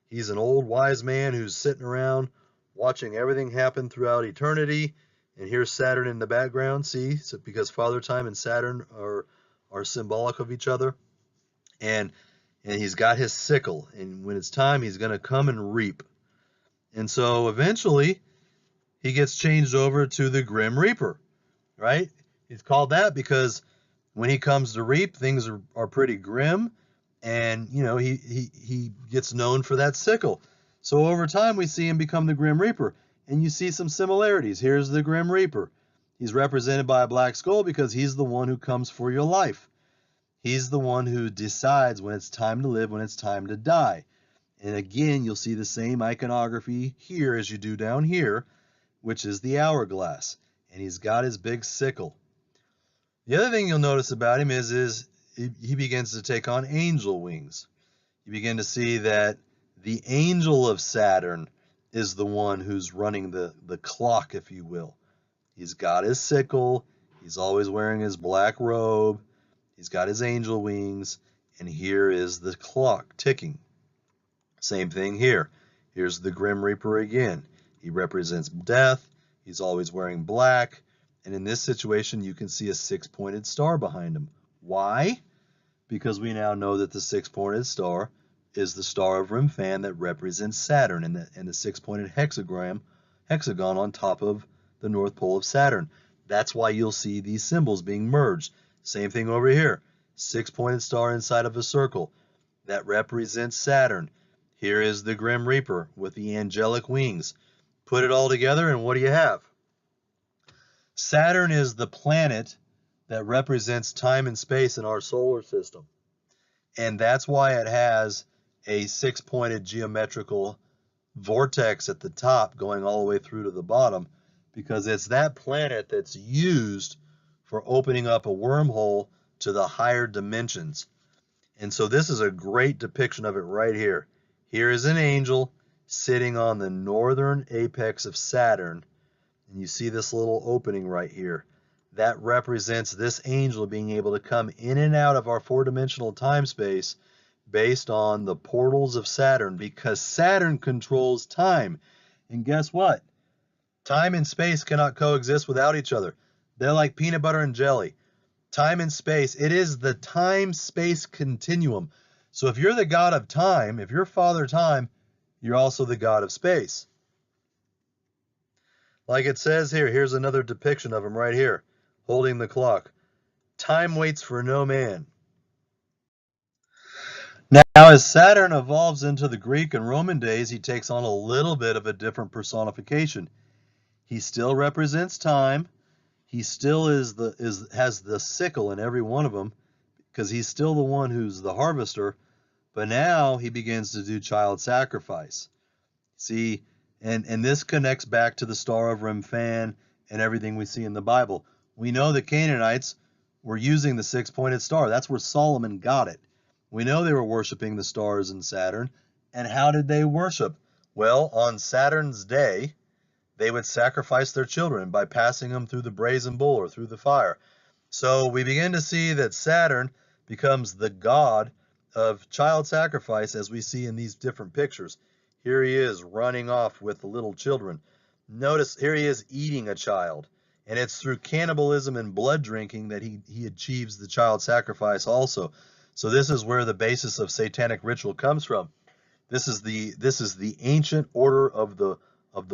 He's an old wise man who's sitting around watching everything happen throughout eternity. And here's Saturn in the background, see? So because Father Time and Saturn are symbolic of each other. And he's got his sickle, and when it's time, he's going to come and reap. And so eventually, he gets changed over to the Grim Reaper, right? He's called that because when he comes to reap, things are pretty grim, and he gets known for that sickle. So over time, we see him become the Grim Reaper, and you see some similarities. Here's the Grim Reaper. He's represented by a black skull because he's the one who comes for your life. He's the one who decides when it's time to live, when it's time to die. And again, you'll see the same iconography here as you do down here, which is the hourglass. And he's got his big sickle. The other thing you'll notice about him is he begins to take on angel wings. You begin to see that the angel of Saturn is the one who's running the clock, if you will. He's got his sickle. He's always wearing his black robe. He's got his angel wings, and here is the clock ticking. Same thing here. Here's the Grim Reaper again. He represents death. He's always wearing black. And in this situation, you can see a six-pointed star behind him. Why? Because we now know that the six-pointed star is the star of Remphan that represents Saturn and the six-pointed hexagon on top of the North Pole of Saturn. That's why you'll see these symbols being merged. Same thing over here. Six-pointed star inside of a circle. That represents Saturn. Here is the Grim Reaper with the angelic wings. Put it all together, and what do you have? Saturn is the planet that represents time and space in our solar system. And that's why it has a six-pointed geometrical vortex at the top going all the way through to the bottom, because it's that planet that's used for opening up a wormhole to the higher dimensions. And so this is a great depiction of it right here. Here is an angel sitting on the northern apex of Saturn, and you see this little opening right here. That represents this angel being able to come in and out of our four-dimensional time-space based on the portals of Saturn, because Saturn controls time. And guess what? Time and space cannot coexist without each other. They're like peanut butter and jelly. Time and space, it is the time-space continuum. So if you're the god of time, if you're Father Time, you're also the god of space. Like it says here, here's another depiction of him right here, holding the clock. Time waits for no man. Now, as Saturn evolves into the Greek and Roman days, he takes on a little bit of a different personification. He still represents time. He still has the sickle in every one of them because he's still the one who's the harvester, but now he begins to do child sacrifice. See, and this connects back to the Star of Remphan and everything we see in the Bible. We know the Canaanites were using the six-pointed star. That's where Solomon got it. We know they were worshiping the stars in Saturn. And how did they worship? Well, on Saturn's day, they would sacrifice their children by passing them through the brazen bull or through the fire. So we begin to see that Saturn becomes the god of child sacrifice, as we see in these different pictures. Here he is running off with the little children. Notice here he is eating a child. And it's through cannibalism and blood drinking that he achieves the child sacrifice also. So this is where the basis of satanic ritual comes from. This is the ancient order of the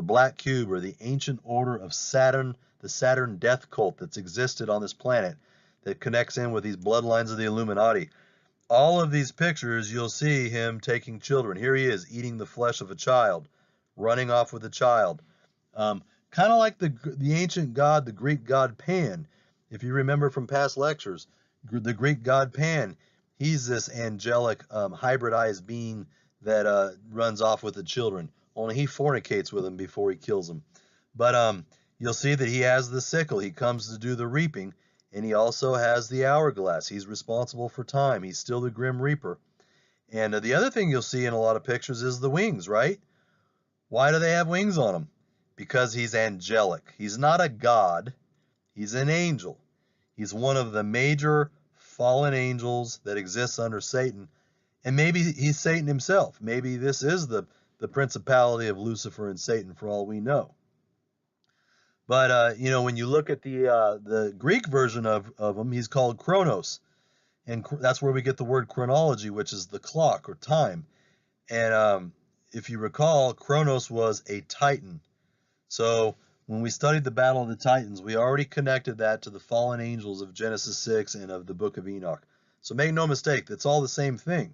black cube, or the ancient order of Saturn, the Saturn death cult that's existed on this planet that connects in with these bloodlines of the Illuminati. All of these pictures, you'll see him taking children. Here he is eating the flesh of a child, running off with a child. Kind of like the ancient god, the Greek god Pan. If you remember from past lectures, the Greek god Pan, he's this angelic hybridized being that runs off with the children. Only he fornicates with them before he kills them. But you'll see that he has the sickle. He comes to do the reaping, and he also has the hourglass. He's responsible for time. He's still the Grim Reaper. And the other thing you'll see in a lot of pictures is the wings, right? Why do they have wings on them? Because he's angelic. He's not a god. He's an angel. He's one of the major fallen angels that exists under Satan. And maybe he's Satan himself. Maybe this is the principality of Lucifer and Satan, for all we know. But when you look at the Greek version of him, he's called Chronos, and that's where we get the word chronology, which is the clock or time. And if you recall, Chronos was a Titan. So when we studied the Battle of the Titans, we already connected that to the fallen angels of Genesis 6 and of the Book of Enoch. So make no mistake, it's all the same thing.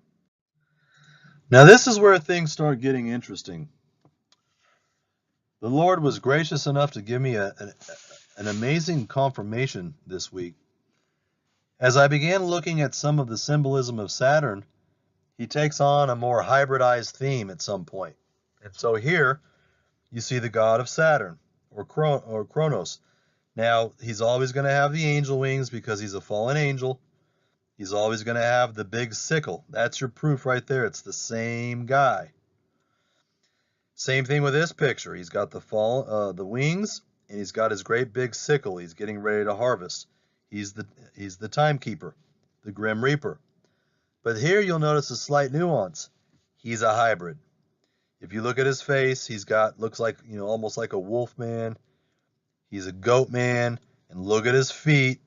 Now this is where things start getting interesting. The Lord was gracious enough to give me an amazing confirmation this week. As I began looking at some of the symbolism of Saturn, he takes on a more hybridized theme at some point. And so here you see the god of Saturn, or Kronos. Now, he's always going to have the angel wings because he's a fallen angel. He's always going to have the big sickle. That's your proof right there. It's the same guy. Same thing with this picture. He's got the wings, and he's got his great big sickle. He's getting ready to harvest. He's the timekeeper, the Grim Reaper. But here you'll notice a slight nuance. He's a hybrid. If you look at his face, looks like, almost like a wolf man. He's a goat man. And look at his feet.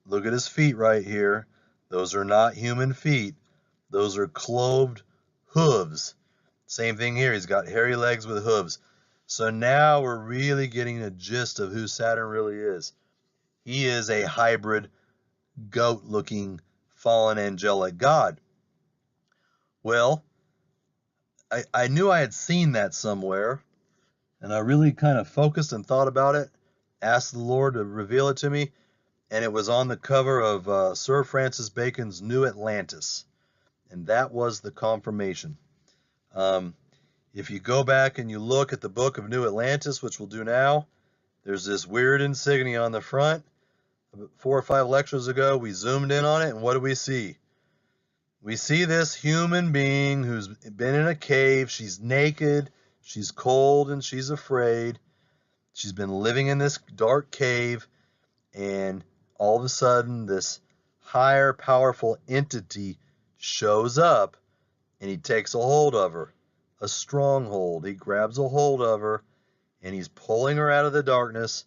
Look at his feet right here. Those are not human feet. Those are cloved hooves. Same thing here. He's got hairy legs with hooves. So now we're really getting a gist of who Saturn really is. He is a hybrid, goat-looking, fallen angelic god. Well, I knew I had seen that somewhere, and I really kind of focused and thought about it, asked the Lord to reveal it to me, and it was on the cover of Sir Francis Bacon's New Atlantis, and that was the confirmation. If you go back and you look at the book of New Atlantis, which we'll do now, there's this weird insignia on the front. 4 or 5 lectures ago, we zoomed in on it, and what do we see? We see this human being who's been in a cave. She's naked, she's cold, and she's afraid. She's been living in this dark cave, and all of a sudden, this higher, powerful entity shows up, and he takes a hold of her, a stronghold. He grabs a hold of her, and he's pulling her out of the darkness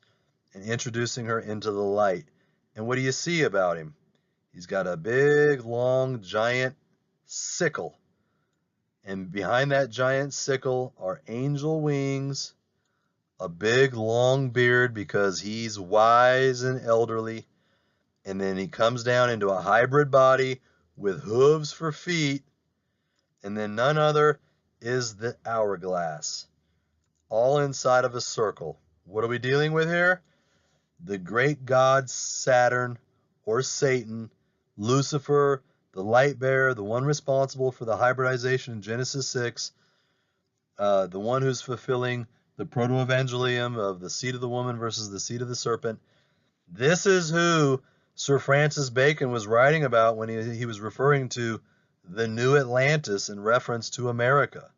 and introducing her into the light. And what do you see about him? He's got a big, long, giant sickle. And behind that giant sickle are angel wings, a big long beard because he's wise and elderly. And then he comes down into a hybrid body with hooves for feet. And then none other is the hourglass, all inside of a circle. What are we dealing with here? The great god Saturn, or Satan, Lucifer, the light bearer, the one responsible for the hybridization in Genesis 6, the one who's fulfilling the proto-evangelium of the seed of the woman versus the seed of the serpent. This is who Sir Francis Bacon was writing about when he was referring to the new Atlantis in reference to America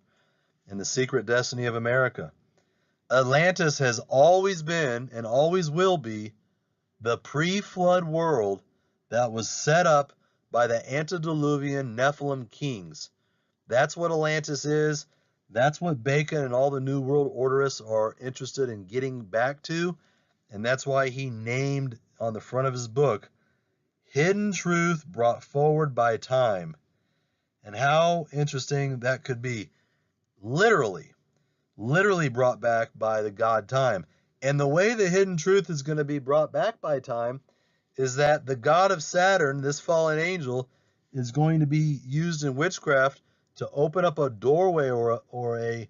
and the secret destiny of America. Atlantis has always been and always will be the pre-flood world that was set up by the antediluvian Nephilim kings. That's what Atlantis is. That's what Bacon and all the New World Orderists are interested in getting back to. And that's why he named on the front of his book, Hidden Truth Brought Forward by Time. And how interesting that could be. Literally brought back by the god Time. And the way the hidden truth is going to be brought back by Time is that the god of Saturn, this fallen angel, is going to be used in witchcraft to open up a doorway or a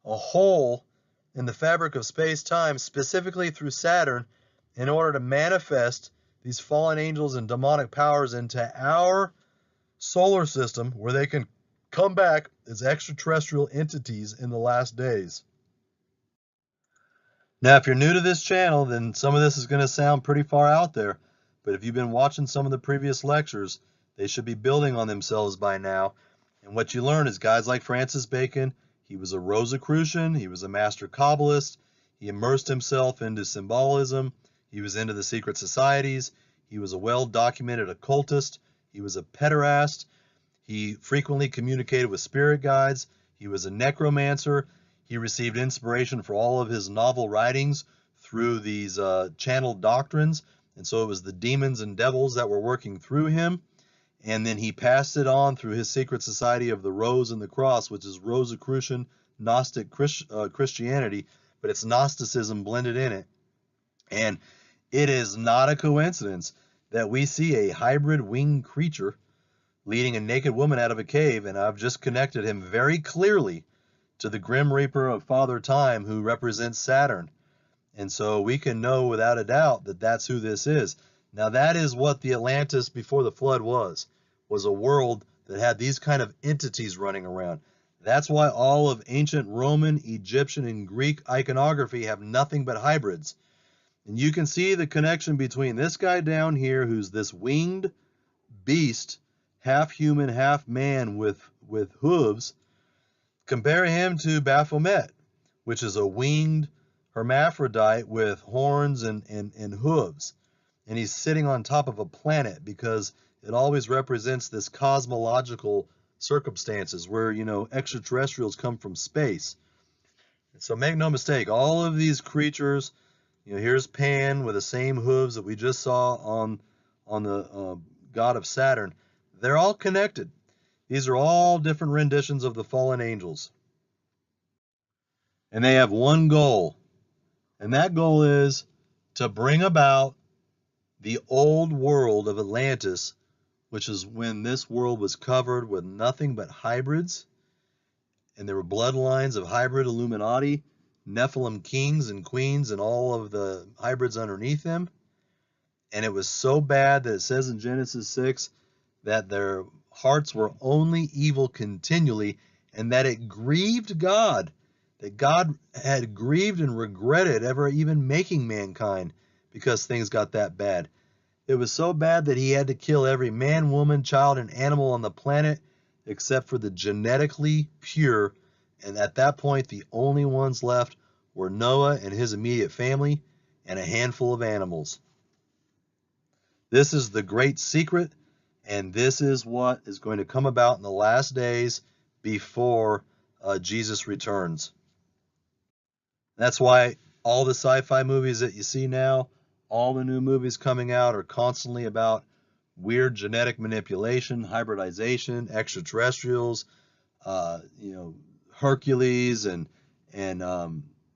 hole in the fabric of space-time, specifically through Saturn, in order to manifest these fallen angels and demonic powers into our solar system, where they can come back as extraterrestrial entities in the last days. Now, if you're new to this channel, then some of this is going to sound pretty far out there, but if you've been watching some of the previous lectures, they should be building on themselves by now. And what you learn is guys like Francis Bacon, he was a Rosicrucian, he was a master Kabbalist, he immersed himself into symbolism, he was into the secret societies, he was a well-documented occultist, he was a pederast, he frequently communicated with spirit guides, he was a necromancer, he received inspiration for all of his novel writings through these channeled doctrines, and so it was the demons and devils that were working through him. And then he passed it on through his secret society of the Rose and the Cross, which is Rosicrucian Gnostic Christianity, but it's Gnosticism blended in it. And it is not a coincidence that we see a hybrid winged creature leading a naked woman out of a cave, and I've just connected him very clearly to the Grim Reaper of Father Time, who represents Saturn. And so we can know without a doubt that that's who this is. Now, that is what the Atlantis before the flood was a world that had these kind of entities running around. That's why all of ancient Roman, Egyptian, and Greek iconography have nothing but hybrids. And you can see the connection between this guy down here, who's this winged beast, half human, half man with hooves. Compare him to Baphomet, which is a winged hermaphrodite with horns and hooves. And he's sitting on top of a planet because it always represents this cosmological circumstances where, extraterrestrials come from space. So make no mistake, all of these creatures, here's Pan with the same hooves that we just saw on the god of Saturn. They're all connected. These are all different renditions of the fallen angels. And they have one goal, and that goal is to bring about the old world of Atlantis, which is when this world was covered with nothing but hybrids, and there were bloodlines of hybrid Illuminati, Nephilim kings and queens, and all of the hybrids underneath them. And it was so bad that it says in Genesis 6 that their hearts were only evil continually, and that it grieved God, that God had grieved and regretted ever even making mankind because things got that bad. It was so bad that he had to kill every man, woman, child, and animal on the planet except for the genetically pure, and at that point the only ones left were Noah and his immediate family and a handful of animals. This is the great secret, and this is what is going to come about in the last days before Jesus returns. That's why all the sci-fi movies that you see now, all the new movies coming out are constantly about weird genetic manipulation, hybridization, extraterrestrials, Hercules and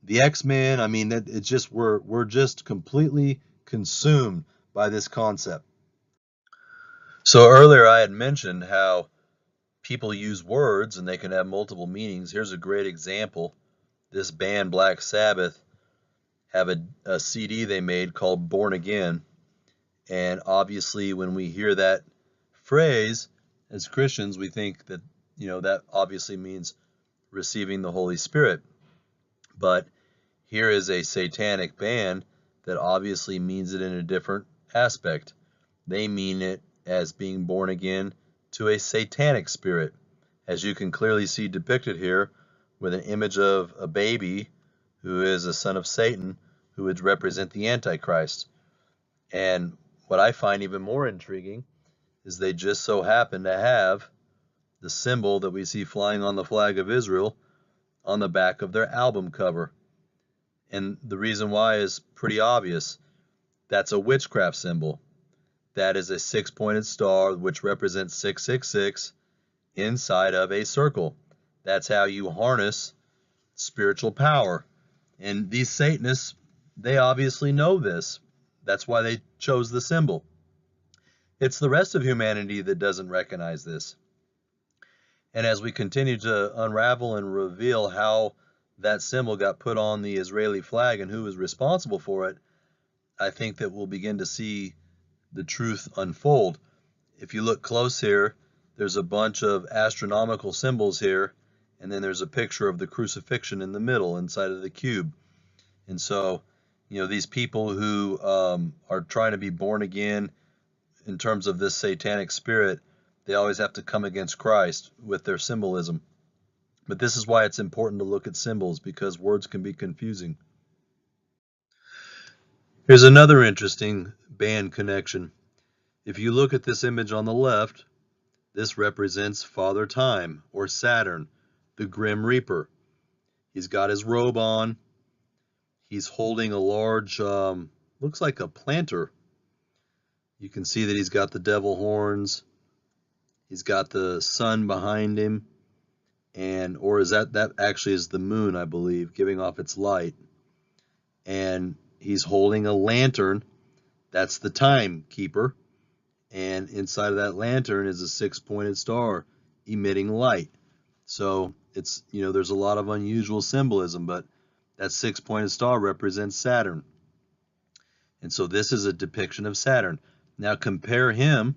The X-Men, I mean, that it's just we're just completely consumed by this concept. So earlier I had mentioned how people use words and they can have multiple meanings. Here's a great example. This band Black Sabbath have a CD they made called Born Again. And obviously when we hear that phrase as Christians, we think that, that obviously means receiving the Holy Spirit. But here is a satanic band that obviously means it in a different aspect. They mean it as being born again to a satanic spirit, as you can clearly see depicted here with an image of a baby who is a son of Satan, who would represent the Antichrist. And what I find even more intriguing is they just so happen to have the symbol that we see flying on the flag of Israel on the back of their album cover. And the reason why is pretty obvious. That's a witchcraft symbol. That is a six-pointed star which represents 666 inside of a circle. That's how you harness spiritual power. And these Satanists, they obviously know this. That's why they chose the symbol. It's the rest of humanity that doesn't recognize this. And as we continue to unravel and reveal how that symbol got put on the Israeli flag and who was responsible for it, I think that we'll begin to see the truth unfold. If you look close here, there's a bunch of astronomical symbols here, and then there's a picture of the crucifixion in the middle inside of the cube. And so, these people who are trying to be born again in terms of this satanic spirit, they always have to come against Christ with their symbolism. But this is why it's important to look at symbols, because words can be confusing. Here's another interesting band connection. If you look at this image on the left, this represents Father Time, or Saturn, the Grim Reaper. He's got his robe on. He's holding a large, looks like a planter. You can see that he's got the devil horns. He's got the sun behind him. Or is that actually is the moon, I believe, giving off its light. And he's holding a lantern. That's the timekeeper. And inside of that lantern is a six-pointed star emitting light. So it's, there's a lot of unusual symbolism, but that six-pointed star represents Saturn. And so this is a depiction of Saturn. Now compare him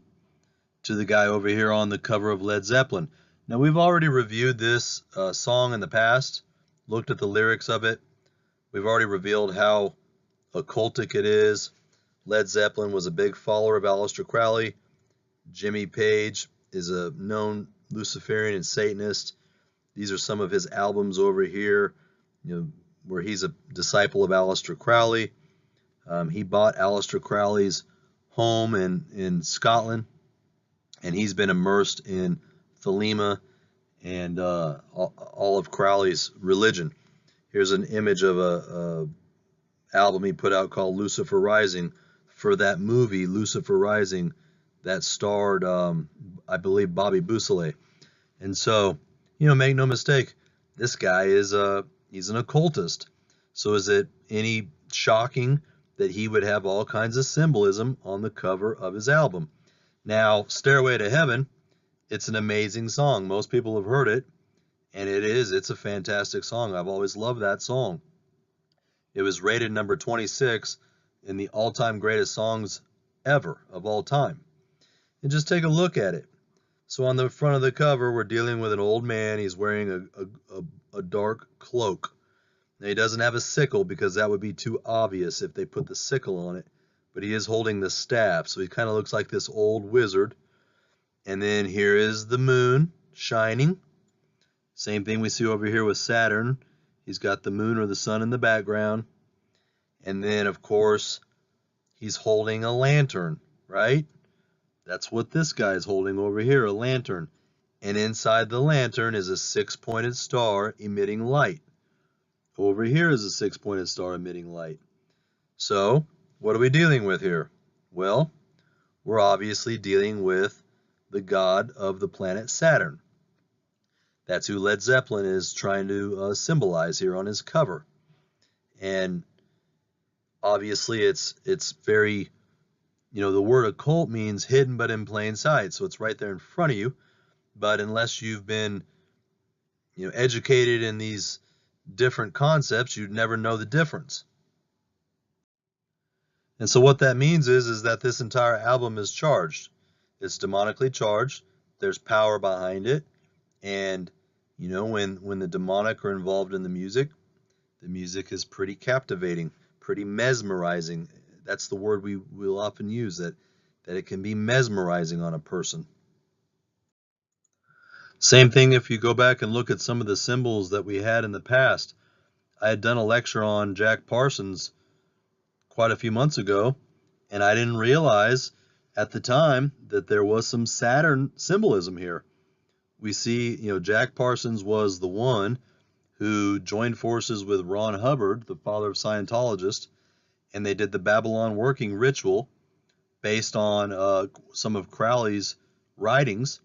to the guy over here on the cover of Led Zeppelin. Now we've already reviewed this song in the past, looked at the lyrics of it. We've already revealed how occultic it is. Led Zeppelin was a big follower of Aleister Crowley. Jimmy Page is a known Luciferian and Satanist. These are some of his albums over here, where he's a disciple of Aleister Crowley. He bought Aleister Crowley's home in Scotland, and he's been immersed in Thelema and all of Crowley's religion. Here's an image of a album he put out called Lucifer Rising, for that movie Lucifer Rising that starred, I believe, Bobby Boussalet. And so, make no mistake, this guy is he's an occultist. So is it any shocking that he would have all kinds of symbolism on the cover of his album? Now, Stairway to Heaven, it's an amazing song. Most people have heard it, and it's a fantastic song. I've always loved that song. It was rated number 26 in the all-time greatest songs ever of all time. And just take a look at it. So on the front of the cover, we're dealing with an old man. He's wearing a dark cloak. Now, he doesn't have a sickle because that would be too obvious if they put the sickle on it. But he is holding the staff, so he kind of looks like this old wizard. And then here is the moon shining. Same thing we see over here with Saturn. He's got the moon or the sun in the background. And then, of course, he's holding a lantern, right? That's what this guy is holding over here, a lantern. And inside the lantern is a six-pointed star emitting light. Over here is a six-pointed star emitting light. So, what are we dealing with here? Well, we're obviously dealing with the god of the planet Saturn. That's who Led Zeppelin is trying to symbolize here on his cover. And obviously it's very, the word occult means hidden but in plain sight. So it's right there in front of you. But unless you've been, educated in these different concepts, you'd never know the difference. And so what that means is that this entire album is charged. It's demonically charged. There's power behind it. And, when the demonic are involved in the music is pretty captivating, pretty mesmerizing. That's the word we will often use, that it can be mesmerizing on a person. Same thing if you go back and look at some of the symbols that we had in the past. I had done a lecture on Jack Parsons quite a few months ago, and I didn't realize at the time that there was some Saturn symbolism here. We see, Jack Parsons was the one who joined forces with Ron Hubbard, the father of Scientologists, and they did the Babylon working ritual based on some of Crowley's writings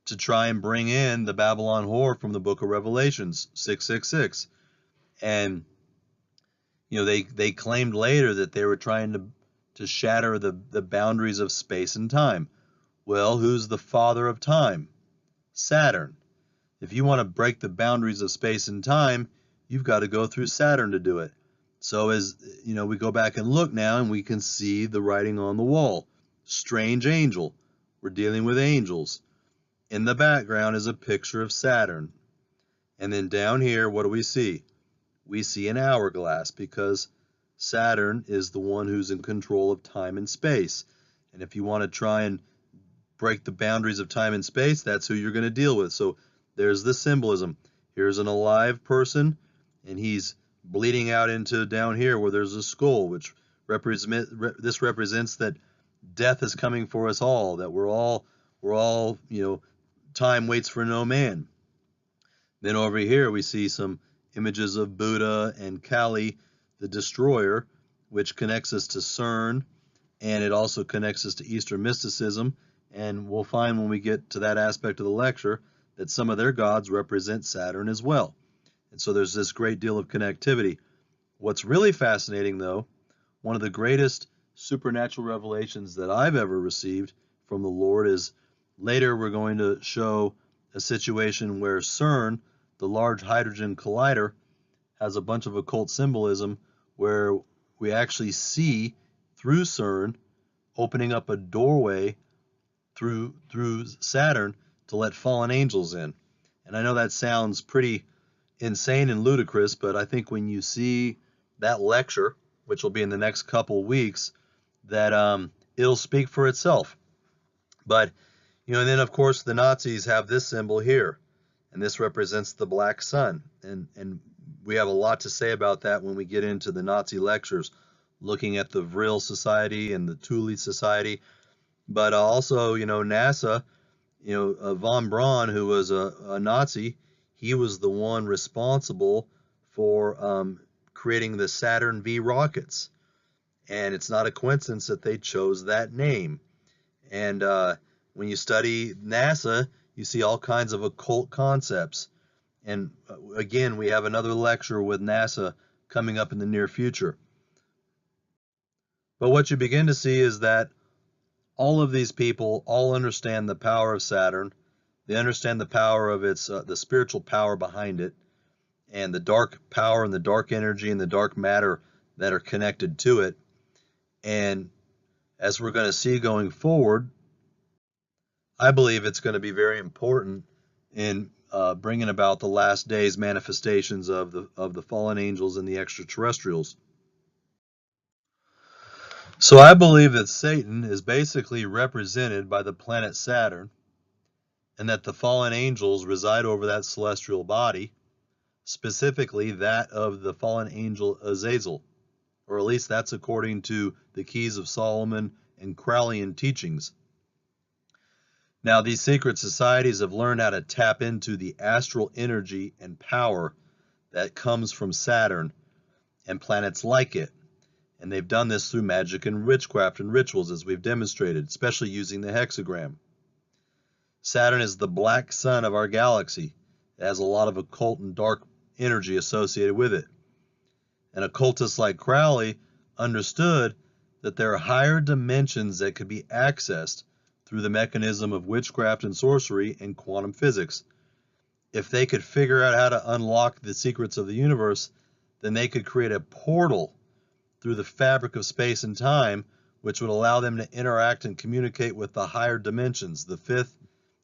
to try and bring in the Babylon whore from the book of Revelations, 666. And, they claimed later that they were trying to shatter the boundaries of space and time. Well, who's the father of time? Saturn. If you want to break the boundaries of space and time, you've got to go through Saturn to do it. So as we go back and look now, and we can see the writing on the wall. Strange angel. We're dealing with angels. In the background is a picture of Saturn. And then down here, what do we see? We see an hourglass, because Saturn is the one who's in control of time and space. And if you want to try and break the boundaries of time and space, that's who you're going to deal with. So there's the symbolism. Here's an alive person, and he's bleeding out into down here where there's a skull, which represents that death is coming for us all, that we're all, time waits for no man. Then over here we see some images of Buddha and Kali, the destroyer, which connects us to CERN, and it also connects us to Eastern mysticism. And we'll find when we get to that aspect of the lecture that some of their gods represent Saturn as well. And so there's this great deal of connectivity. What's really fascinating, though, one of the greatest supernatural revelations that I've ever received from the Lord is later we're going to show a situation where CERN, the Large Hadron Collider, has a bunch of occult symbolism where we actually see through CERN opening up a doorway through Saturn to let fallen angels in. And I know that sounds pretty insane and ludicrous, but I think when you see that lecture, which will be in the next couple weeks, that it'll speak for itself. But, and then of course the Nazis have this symbol here, and this represents the black sun. And we have a lot to say about that when we get into the Nazi lectures, looking at the Vril Society and the Thule Society. But also, NASA, von Braun, who was a Nazi, he was the one responsible for creating the Saturn V rockets. And it's not a coincidence that they chose that name. And when you study NASA, you see all kinds of occult concepts. And again, we have another lecture with NASA coming up in the near future. But what you begin to see is that all of these people all understand the power of Saturn. They understand the power of its, the spiritual power behind it, and the dark power and the dark energy and the dark matter that are connected to it. And as we're going to see going forward, I believe it's going to be very important in bringing about the last days manifestations of the fallen angels and the extraterrestrials. So I believe that Satan is basically represented by the planet Saturn, and that the fallen angels reside over that celestial body, specifically that of the fallen angel Azazel, or at least that's according to the Keys of Solomon and Crowleyan teachings. Now, these secret societies have learned how to tap into the astral energy and power that comes from Saturn and planets like it. And they've done this through magic and witchcraft and rituals, as we've demonstrated, especially using the hexagram. Saturn is the black sun of our galaxy. It has a lot of occult and dark energy associated with it. And occultists like Crowley understood that there are higher dimensions that could be accessed through the mechanism of witchcraft and sorcery and quantum physics. If they could figure out how to unlock the secrets of the universe, then they could create a portal through the fabric of space and time, which would allow them to interact and communicate with the higher dimensions, the fifth,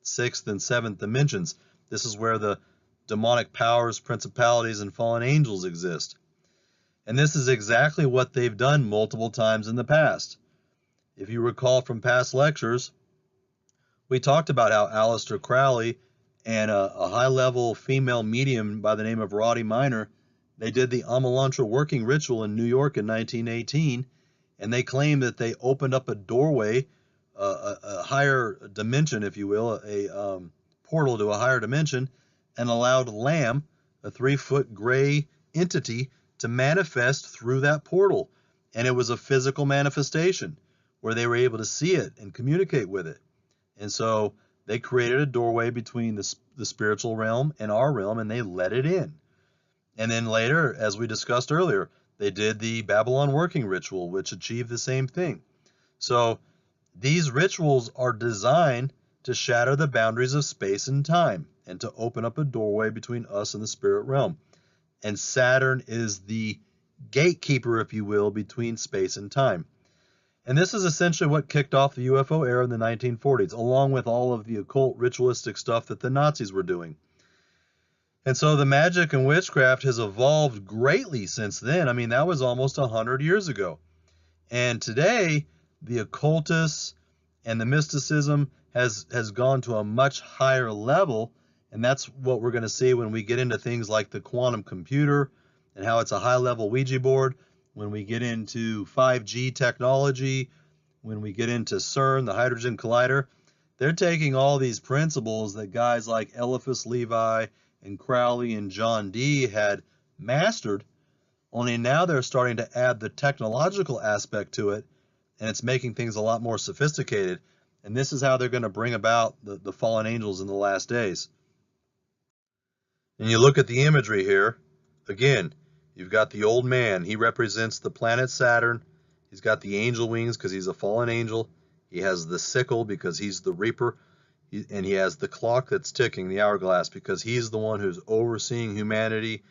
sixth, and seventh dimensions. This is where the demonic powers, principalities, and fallen angels exist. And this is exactly what they've done multiple times in the past. If you recall from past lectures, we talked about how Aleister Crowley and a high-level female medium by the name of Roddy Minor, they did the Amalantra working ritual in New York in 1918, and they claimed that they opened up a doorway, a higher dimension, if you will, a portal to a higher dimension, and allowed Lamb, a 3-foot gray entity, to manifest through that portal. And it was a physical manifestation where they were able to see it and communicate with it. And so they created a doorway between the spiritual realm and our realm, and they let it in. And then later, as we discussed earlier, they did the Babylon working ritual, which achieved the same thing. So these rituals are designed to shatter the boundaries of space and time and to open up a doorway between us and the spirit realm. And Saturn is the gatekeeper, if you will, between space and time. And this is essentially what kicked off the UFO era in the 1940s, along with all of the occult ritualistic stuff that the Nazis were doing. And so the magic and witchcraft has evolved greatly since then. I mean, that was almost 100 years ago. And today, the occultists and the mysticism has gone to a much higher level. And that's what we're going to see when we get into things like the quantum computer and how it's a high-level Ouija board, when we get into 5G technology, when we get into CERN, the Hydrogen Collider. They're taking all these principles that guys like Eliphas Levi and Crowley and John Dee had mastered, only now they're starting to add the technological aspect to it, and it's making things a lot more sophisticated. And this is how they're going to bring about the fallen angels in the last days. And you look at the imagery here, again, you've got the old man. He represents the planet Saturn. He's got the angel wings because he's a fallen angel. He has the sickle because he's the reaper. And he has the clock that's ticking, the hourglass, because he's the one who's overseeing humanity,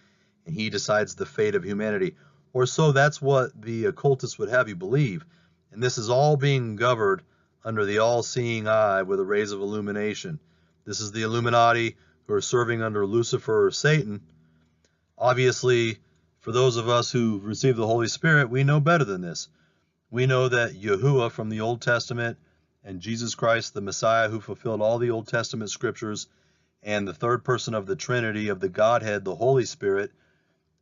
and he decides the fate of humanity. Or so that's what the occultists would have you believe. And this is all being governed under the all-seeing eye with the rays of illumination. This is the Illuminati who are serving under Lucifer or Satan. Obviously, for those of us who've received the Holy Spirit, we know better than this. We know that Yahuwah from the Old Testament and Jesus Christ, the Messiah who fulfilled all the Old Testament scriptures, and the third person of the Trinity of the Godhead, the Holy Spirit,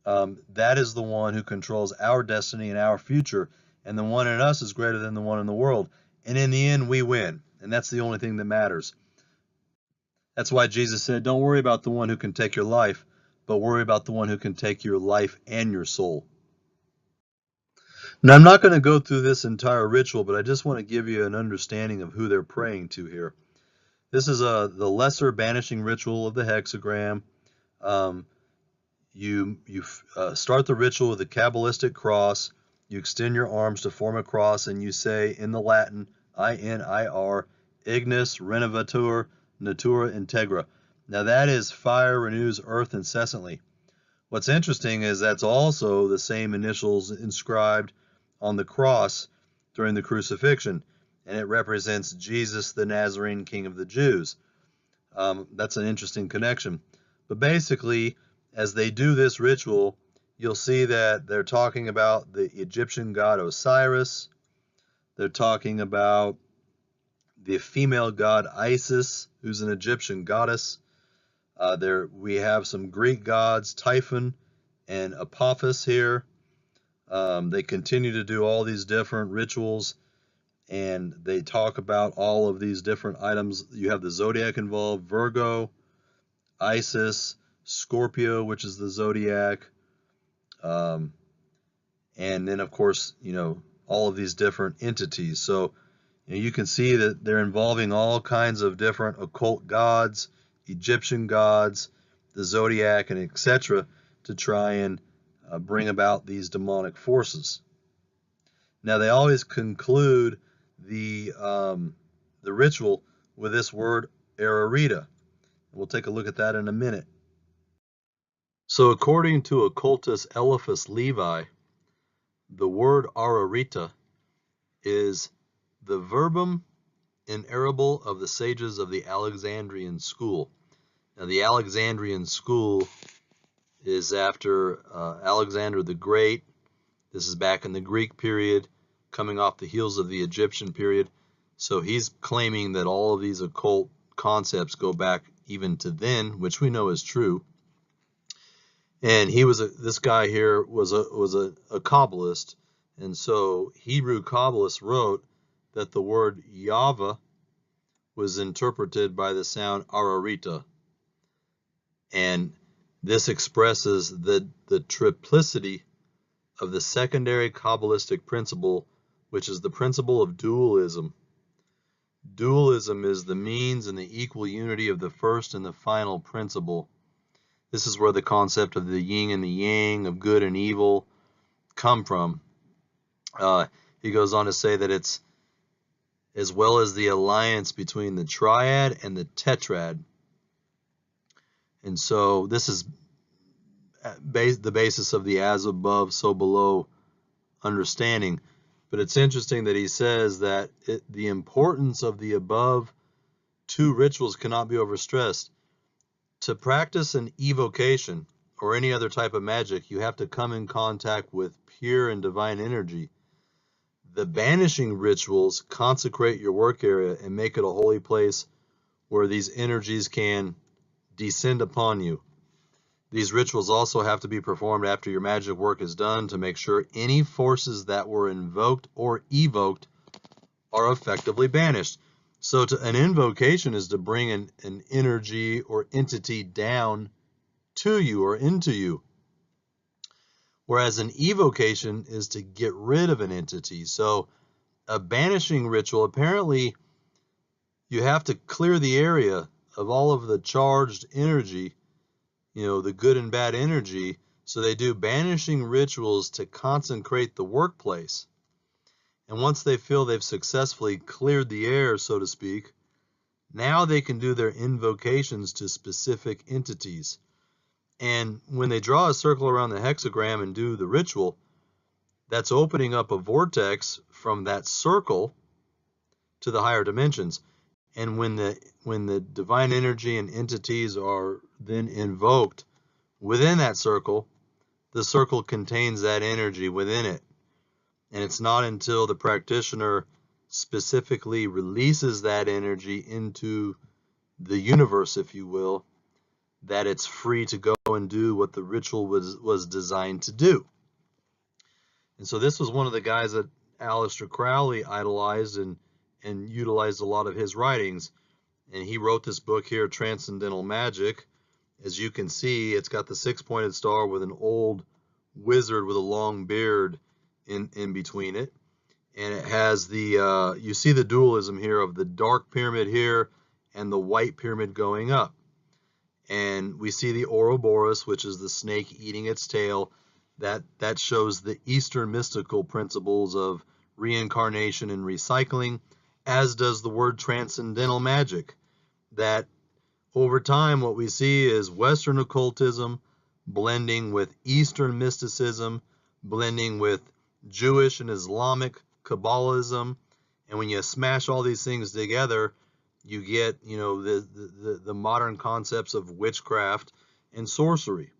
that is the one who controls our destiny and our future. And the one in us is greater than the one in the world. And in the end, we win. And that's the only thing that matters. That's why Jesus said, don't worry about the one who can take your life, but worry about the one who can take your life and your soul. Now, I'm not going to go through this entire ritual, but I just want to give you an understanding of who they're praying to here. This is the lesser banishing ritual of the hexagram. You start the ritual with a Kabbalistic cross. You extend your arms to form a cross, and you say in the Latin, INIR, Ignis Renovator Natura Integra. Now that is fire renews earth incessantly. What's interesting is that's also the same initials inscribed on the cross during the crucifixion, and it represents Jesus, the Nazarene King of the Jews. That's an interesting connection. But basically, as they do this ritual, you'll see that they're talking about the Egyptian god Osiris. They're talking about the female god Isis, who's an Egyptian goddess. We have some Greek gods, Typhon and Apophis here. They continue to do all these different rituals, and they talk about all of these different items. You have the zodiac involved, Virgo, Isis, Scorpio, which is the zodiac, and then of course, all of these different entities. So you can see that they're involving all kinds of different occult gods, Egyptian gods, the zodiac, and etc. to try and bring about these demonic forces. Now they always conclude the ritual with this word ararita. We'll take a look at that in a minute. So according to occultist Eliphas Levi, the word ararita is the verbum inerrable of the sages of the Alexandrian school. Now the Alexandrian school is after Alexander the Great. This is back in the Greek period, coming off the heels of the Egyptian period. So he's claiming that all of these occult concepts go back even to then, which we know is true. And this guy here was a Kabbalist, and so Hebrew Kabbalists wrote that the word Yahweh was interpreted by the sound ararita, and this expresses the triplicity of the secondary Kabbalistic principle, which is the principle of dualism. Dualism is the means and the equal unity of the first and the final principle. This is where the concept of the yin and the yang, of good and evil, come from. He goes on to say that it's as well as the alliance between the triad and the tetrad. And so this is the basis of the as above, so below understanding. But it's interesting that he says that the importance of the above two rituals cannot be overstressed. To practice an evocation or any other type of magic, you have to come in contact with pure and divine energy. The banishing rituals consecrate your work area and make it a holy place where these energies can descend upon you. These rituals also have to be performed after your magic work is done to make sure any forces that were invoked or evoked are effectively banished. So an invocation is to bring an energy or entity down to you or into you, whereas an evocation is to get rid of an entity. So a banishing ritual, apparently you have to clear the area of all of the charged energy, the good and bad energy. So they do banishing rituals to consecrate the workplace. And once they feel they've successfully cleared the air, so to speak, now they can do their invocations to specific entities. And when they draw a circle around the hexagram and do the ritual, that's opening up a vortex from that circle to the higher dimensions. And when the divine energy and entities are then invoked within that circle, the circle contains that energy within it. And it's not until the practitioner specifically releases that energy into the universe, if you will, that it's free to go and do what the ritual was designed to do. And so this was one of the guys that Aleister Crowley idolized and utilized a lot of his writings. And he wrote this book here, Transcendental Magic. As you can see, it's got the six-pointed star with an old wizard with a long beard in between it. And it has you see the dualism here of the dark pyramid here and the white pyramid going up. And we see the Ouroboros, which is the snake eating its tail. That shows the Eastern mystical principles of reincarnation and recycling, as does the word transcendental magic. That over time, what we see is Western occultism blending with Eastern mysticism, blending with Jewish and Islamic Kabbalism. And when you smash all these things together, you get, the modern concepts of witchcraft and sorcery.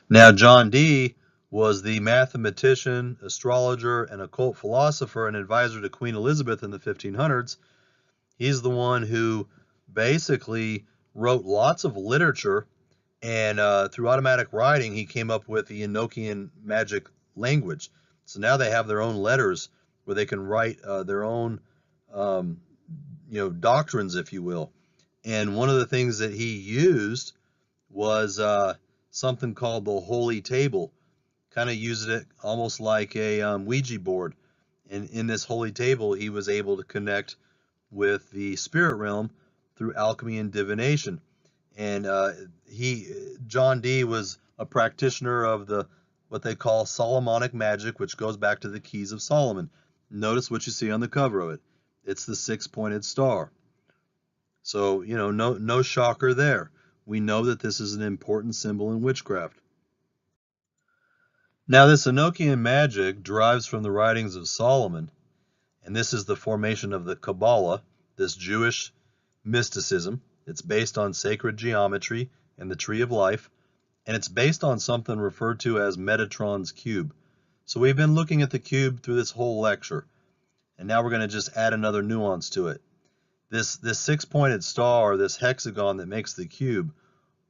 Now, John Dee was the mathematician, astrologer, and occult philosopher and advisor to Queen Elizabeth in the 1500s. He's the one who basically wrote lots of literature, and through automatic writing, he came up with the Enochian magic language. So now they have their own letters where they can write their own, doctrines, if you will. And one of the things that he used was something called the Holy Table. Kind of used it almost like a Ouija board. And in this Holy Table, he was able to connect with the spirit realm through alchemy and divination. And John Dee was a practitioner of what they call Solomonic magic, which goes back to the Keys of Solomon. Notice what you see on the cover of it. It's the six-pointed star. So, no shocker there. We know that this is an important symbol in witchcraft. Now, this Enochian magic derives from the writings of Solomon, and this is the formation of the Kabbalah, this Jewish mysticism. It's based on sacred geometry and the tree of life, and it's based on something referred to as Metatron's cube. So we've been looking at the cube through this whole lecture, and now we're going to just add another nuance to it. This six-pointed star, this hexagon that makes the cube,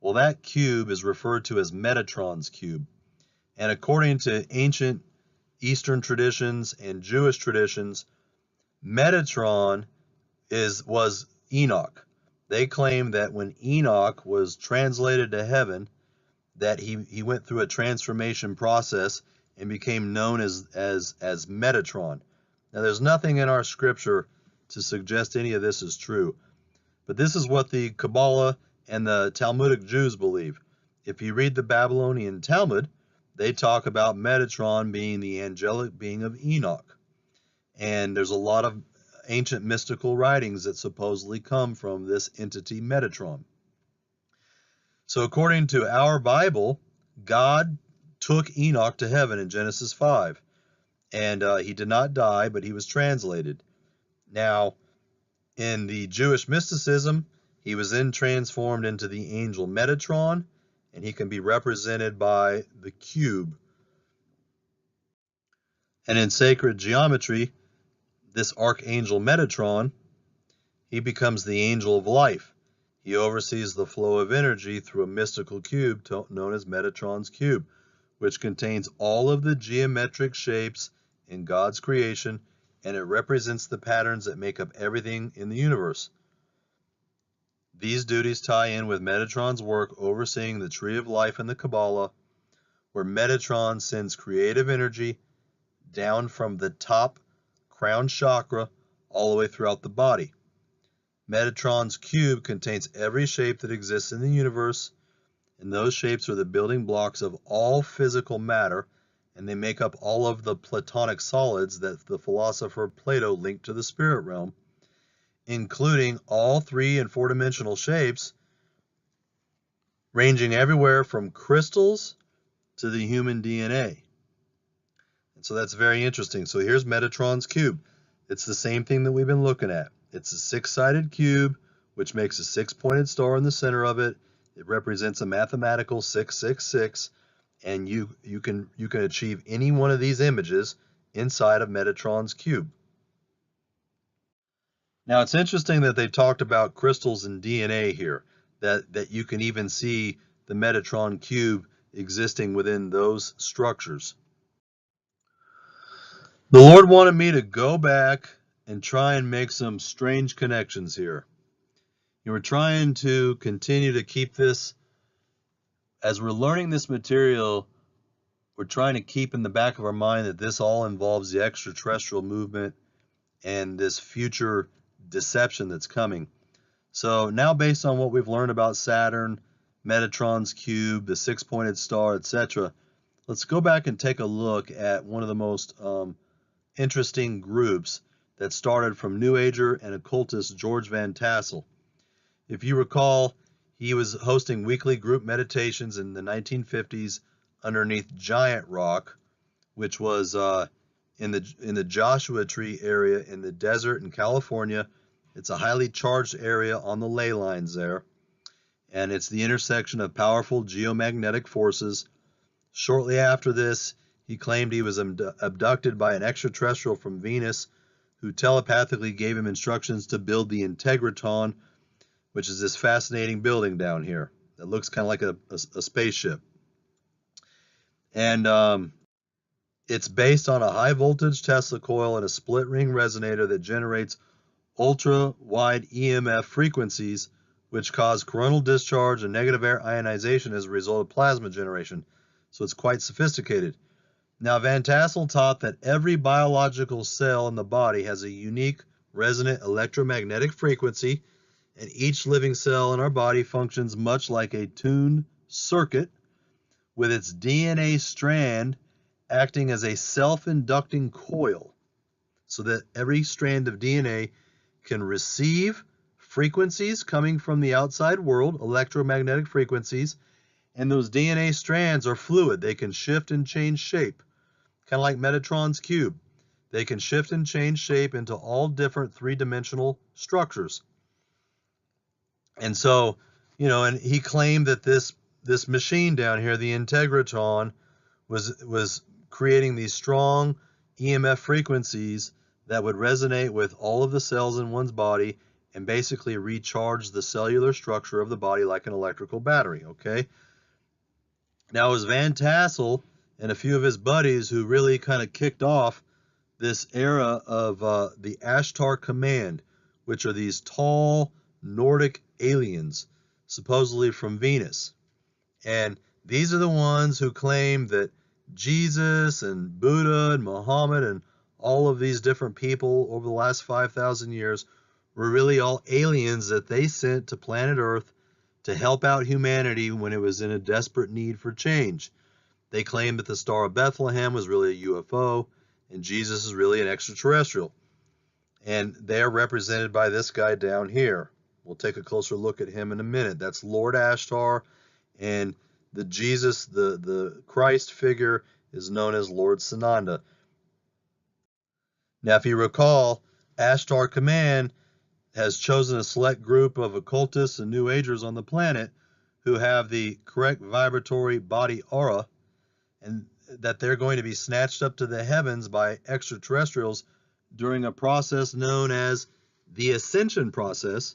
well, that cube is referred to as Metatron's cube. And according to ancient Eastern traditions and Jewish traditions, Metatron was Enoch. They claim that when Enoch was translated to heaven, that he went through a transformation process and became known as Metatron. Now, there's nothing in our scripture to suggest any of this is true, but this is what the Kabbalah and the Talmudic Jews believe. If you read the Babylonian Talmud, they talk about Metatron being the angelic being of Enoch. And there's a lot of ancient mystical writings that supposedly come from this entity Metatron. So according to our Bible, God took Enoch to heaven in Genesis 5. And he did not die, but he was translated. Now, in the Jewish mysticism, he was then transformed into the angel Metatron, and he can be represented by the cube. And in sacred geometry, this archangel Metatron, he becomes the angel of life. He oversees the flow of energy through a mystical cube known as Metatron's cube, which contains all of the geometric shapes in God's creation, and it represents the patterns that make up everything in the universe. These duties tie in with Metatron's work overseeing the tree of life in the Kabbalah, where Metatron sends creative energy down from the top crown chakra all the way throughout the body. Metatron's cube contains every shape that exists in the universe, and those shapes are the building blocks of all physical matter, and they make up all of the Platonic solids that the philosopher Plato linked to the spirit realm, including all 3- and 4-dimensional shapes, ranging everywhere from crystals to the human DNA. And so that's very interesting. So here's Metatron's cube. It's the same thing that we've been looking at. It's a 6-sided cube, which makes a 6-pointed star in the center of it. It represents a mathematical 666, and you can achieve any one of these images inside of Metatron's cube. Now, it's interesting that they talked about crystals and DNA here, that you can even see the Metatron cube existing within those structures. The Lord wanted me to go back and try and make some strange connections here. We're trying to continue to keep this, as we're learning this material, we're trying to keep in the back of our mind that this all involves the extraterrestrial movement and this future deception that's coming. So now, based on what we've learned about Saturn, Metatron's cube, the 6-pointed star, etc., let's go back and take a look at one of the most interesting groups that started from New Ager and occultist George Van Tassel. If you recall, he was hosting weekly group meditations in the 1950s underneath Giant Rock, which was in the Joshua Tree area in the desert in California. It's a highly charged area on the ley lines there, and it's the intersection of powerful geomagnetic forces. Shortly after this, he claimed he was abducted by an extraterrestrial from Venus who telepathically gave him instructions to build the Integratron, which is this fascinating building down here that looks kind of like a spaceship. And it's based on a high voltage Tesla coil and a split ring resonator that generates ultra wide EMF frequencies, which cause coronal discharge and negative air ionization as a result of plasma generation. So it's quite sophisticated. Now, Van Tassel taught that every biological cell in the body has a unique resonant electromagnetic frequency, and each living cell in our body functions much like a tuned circuit with its DNA strand acting as a self-inducting coil, so that every strand of DNA can receive frequencies coming from the outside world, electromagnetic frequencies, and those DNA strands are fluid. They can shift and change shape, kind of like Metatron's cube. They can shift and change shape into all different three-dimensional structures. And so, and he claimed that this machine down here, the Integratron, was creating these strong EMF frequencies that would resonate with all of the cells in one's body and basically recharge the cellular structure of the body like an electrical battery, okay? Now, it was Van Tassel and a few of his buddies who really kind of kicked off this era of the Ashtar Command, which are these tall Nordic aliens, supposedly from Venus. And these are the ones who claim that Jesus and Buddha and Muhammad and all of these different people over the last 5,000 years were really all aliens that they sent to planet Earth to help out humanity when it was in a desperate need for change. They claim that the Star of Bethlehem was really a UFO and Jesus is really an extraterrestrial. And they're represented by this guy down here. We'll take a closer look at him in a minute. That's Lord Ashtar, and the Jesus, the Christ figure, is known as Lord Sananda. Now, if you recall, Ashtar Command has chosen a select group of occultists and New Agers on the planet who have the correct vibratory body aura, and that they're going to be snatched up to the heavens by extraterrestrials during a process known as the ascension process,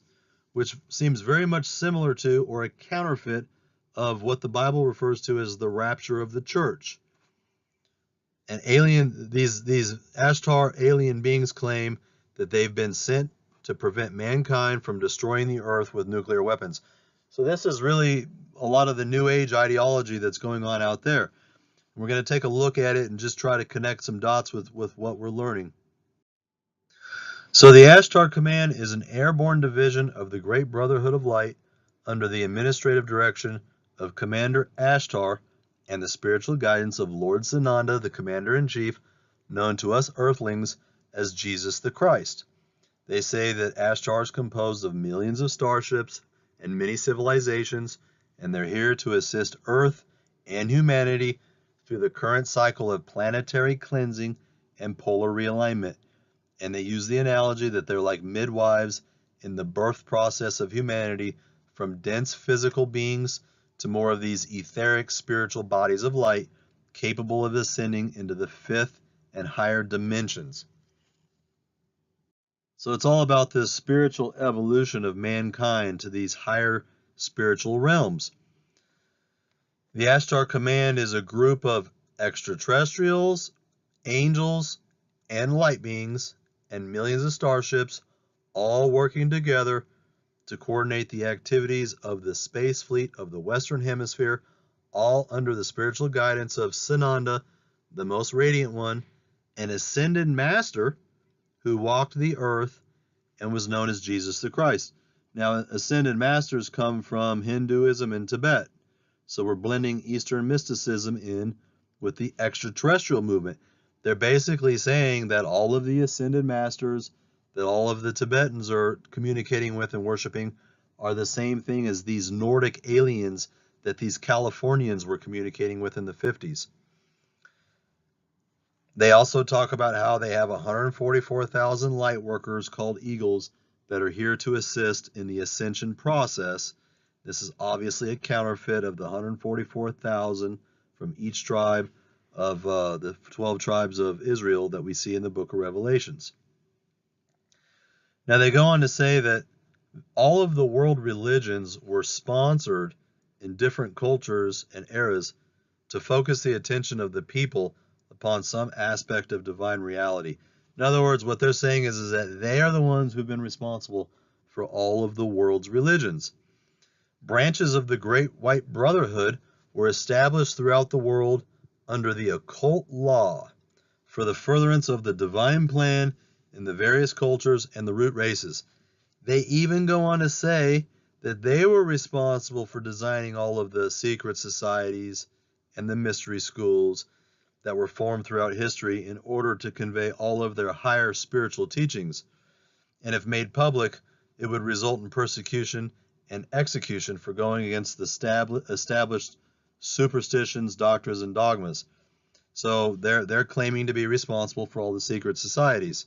which seems very much similar to or a counterfeit of what the Bible refers to as the rapture of the church. And these Ashtar alien beings claim that they've been sent to prevent mankind from destroying the earth with nuclear weapons. So this is really a lot of the New Age ideology that's going on out there. We're going to take a look at it and just try to connect some dots with what we're learning. So the Ashtar Command is an airborne division of the Great Brotherhood of Light under the administrative direction of Commander Ashtar and the spiritual guidance of Lord Sananda, the Commander-in-Chief, known to us Earthlings as Jesus the Christ. They say that Ashtar is composed of millions of starships and many civilizations, and they're here to assist Earth and humanity through the current cycle of planetary cleansing and polar realignment. And they use the analogy that they're like midwives in the birth process of humanity, from dense physical beings to more of these etheric spiritual bodies of light capable of ascending into the fifth and higher dimensions. So it's all about this spiritual evolution of mankind to these higher spiritual realms. The Ashtar Command is a group of extraterrestrials, angels, and light beings, and millions of starships, all working together to coordinate the activities of the space fleet of the Western Hemisphere, all under the spiritual guidance of Sananda, the most radiant one, an ascended master who walked the earth and was known as Jesus the Christ. Now, ascended masters come from Hinduism and Tibet, so we're blending Eastern mysticism in with the extraterrestrial movement. They're basically saying that all of the ascended masters that all of the Tibetans are communicating with and worshiping are the same thing as these Nordic aliens that these Californians were communicating with in the 50s. They also talk about how they have 144,000 light workers called eagles that are here to assist in the ascension process. This is obviously a counterfeit of the 144,000 from each tribe of the 12 tribes of Israel that we see in the book of Revelations. Now they go on to say that all of the world religions were sponsored in different cultures and eras to focus the attention of the people upon some aspect of divine reality. In other words, what they're saying is that they are the ones who've been responsible for all of the world's religions. Branches of the Great White Brotherhood were established throughout the world under the occult law for the furtherance of the divine plan in the various cultures and the root races. They even go on to say that they were responsible for designing all of the secret societies and the mystery schools that were formed throughout history in order to convey all of their higher spiritual teachings. And if made public, it would result in persecution and execution for going against the established superstitions, doctrines, and dogmas. So they're claiming to be responsible for all the secret societies.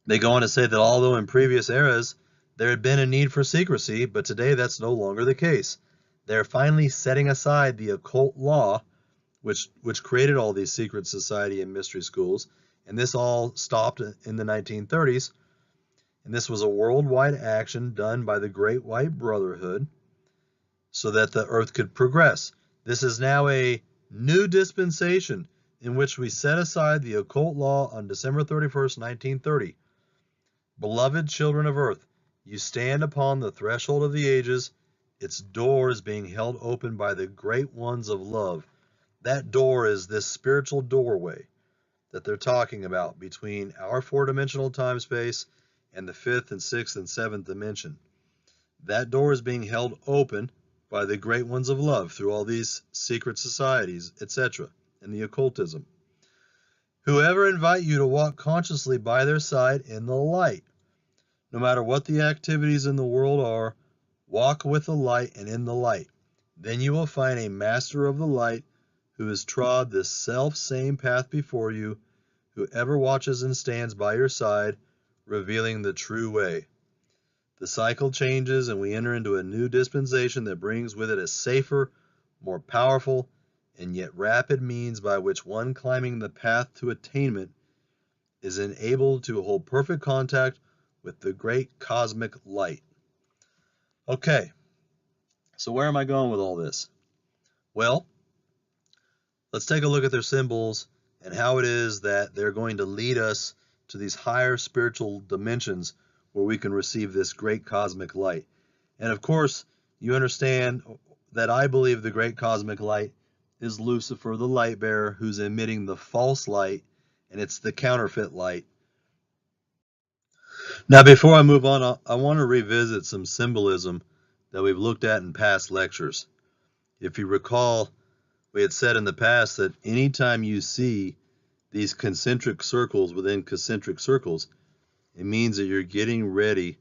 They go on to say that although in previous eras there had been a need for secrecy, but today that's no longer the case. They're finally setting aside the occult law, which created all these secret society and mystery schools, and this all stopped in the 1930s. And this was a worldwide action done by the Great White Brotherhood so that the earth could progress. This is now a new dispensation in which we set aside the occult law on December 31st, 1930. Beloved children of earth, you stand upon the threshold of the ages. Its door is being held open by the great ones of love. That door is this spiritual doorway that they're talking about between our four-dimensional time-space and the fifth and sixth and seventh dimension. That door is being held open by the great ones of love through all these secret societies, etc., and the occultism. Whoever invite you to walk consciously by their side in the light. No matter what the activities in the world are, walk with the light and in the light. Then you will find a master of the light who has trod this self-same path before you, who ever watches and stands by your side, revealing the true way. The cycle changes and we enter into a new dispensation that brings with it a safer, more powerful, and yet rapid means by which one climbing the path to attainment is enabled to hold perfect contact with the great cosmic light. Okay, so where am I going with all this? Well, let's take a look at their symbols and how it is that they're going to lead us to these higher spiritual dimensions where we can receive this great cosmic light. And of course, you understand that I believe the great cosmic light is Lucifer, the light bearer, who's emitting the false light, and it's the counterfeit light. Now, before I move on, I want to revisit some symbolism that we've looked at in past lectures. If you recall, we had said in the past that anytime you see these concentric circles within concentric circles, it means that you're getting ready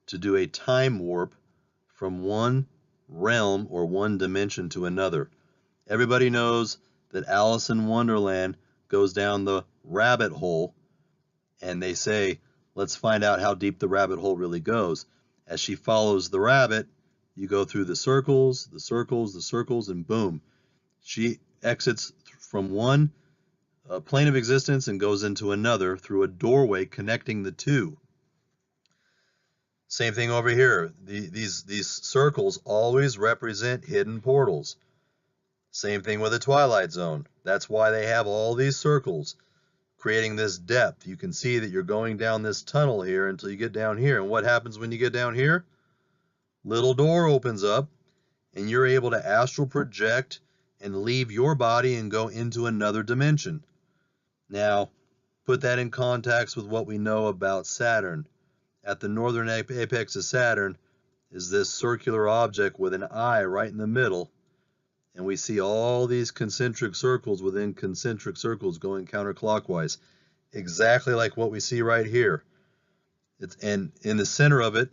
to do a time warp from one realm or one dimension to another. Everybody knows that Alice in Wonderland goes down the rabbit hole, and they say, let's find out how deep the rabbit hole really goes. As she follows the rabbit, you go through the circles, the circles, the circles, and boom. She exits from one plane of existence and goes into another through a doorway connecting the two. Same thing over here. These circles always represent hidden portals. Same thing with the Twilight Zone. That's why they have all these circles, creating this depth. You can see that you're going down this tunnel here until you get down here. And what happens when you get down here? Little door opens up, and you're able to astral project and leave your body and go into another dimension. Now, put that in context with what we know about Saturn. At the northern apex of Saturn is this circular object with an eye right in the middle, and we see all these concentric circles within concentric circles going counterclockwise, exactly like what we see right here. And in the center of it,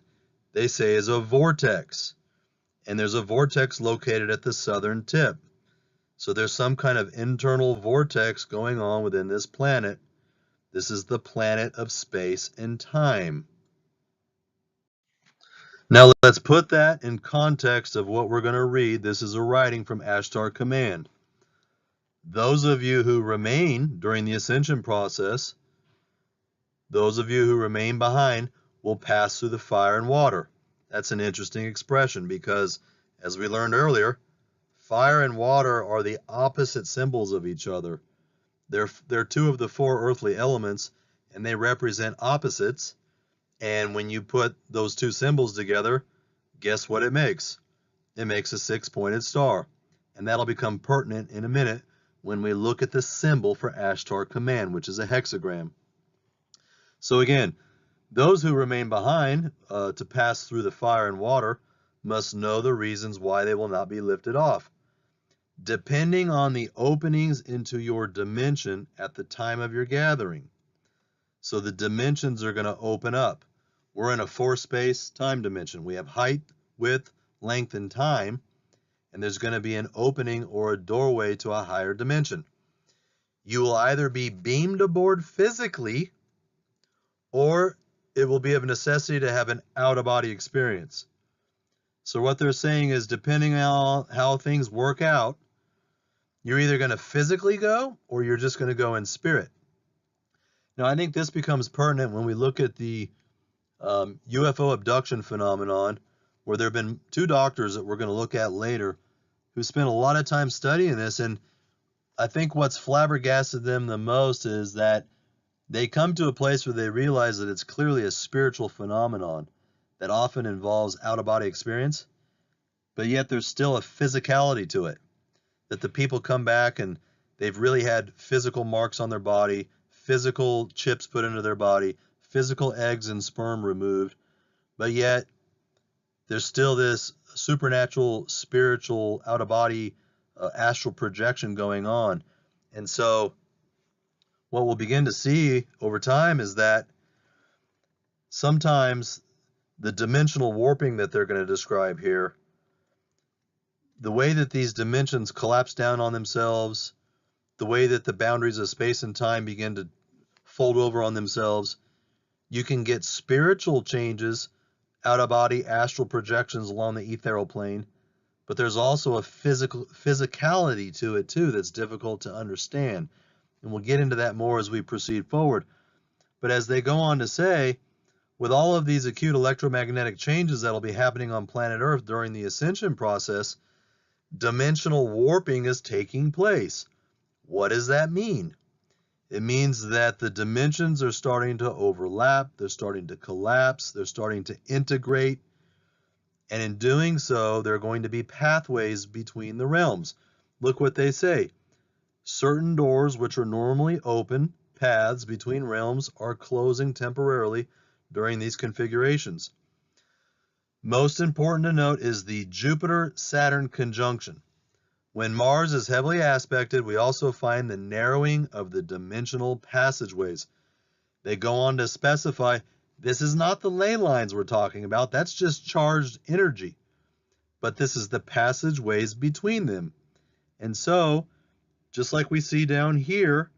they say, is a vortex, and there's a vortex located at the southern tip. So there's some kind of internal vortex going on within this planet. This is the planet of space and time. Now let's put that in context of what we're going to read. This is a writing from Ashtar Command. Those of you who remain during the ascension process, those of you who remain behind, will pass through the fire and water. That's an interesting expression because, as we learned earlier, fire and water are the opposite symbols of each other. They're two of the four earthly elements, and they represent opposites. And when you put those two symbols together, guess what it makes? It makes a six-pointed star. And that'll become pertinent in a minute when we look at the symbol for Ashtar Command, which is a hexagram. So again, Those who remain behind to pass through the fire and water must know the reasons why they will not be lifted off, depending on the openings into your dimension at the time of your gathering. So the dimensions are going to open up. We're in a 4-space time dimension. We have height, width, length, and time, and there's going to be an opening or a doorway to a higher dimension. You will either be beamed aboard physically, or it will be of necessity to have an out-of-body experience. So what they're saying is, depending on how things work out, you're either going to physically go or you're just going to go in spirit. Now, I think this becomes pertinent when we look at the UFO abduction phenomenon, where there have been 2 doctors that we're going to look at later who spent a lot of time studying this. And I think what's flabbergasted them the most is that they come to a place where they realize that it's clearly a spiritual phenomenon that often involves out-of-body experience, but yet there's still a physicality to it, that the people come back and they've really had physical marks on their body, physical chips put into their body, physical eggs and sperm removed, but yet there's still this supernatural, spiritual, out-of-body astral projection going on. And so what we'll begin to see over time is that sometimes the dimensional warping that they're going to describe here, the way that these dimensions collapse down on themselves, the way that the boundaries of space and time begin to fold over on themselves, you can get spiritual changes, out-of-body astral projections along the ethereal plane, but there's also a physicality to it too that's difficult to understand. And we'll get into that more as we proceed forward. But as they go on to say, with all of these acute electromagnetic changes that'll be happening on planet Earth during the ascension process, dimensional warping is taking place. What does that mean? It means that the dimensions are starting to overlap, they're starting to collapse, they're starting to integrate, and in doing so, there are going to be pathways between the realms. Look what they say. Certain doors which are normally open, paths between realms, are closing temporarily during these configurations. Most important to note is the Jupiter-Saturn conjunction. When Mars is heavily aspected, we also find the narrowing of the dimensional passageways. They go on to specify, this is not the ley lines we're talking about, that's just charged energy. But this is the passageways between them. And so, just like we see down here,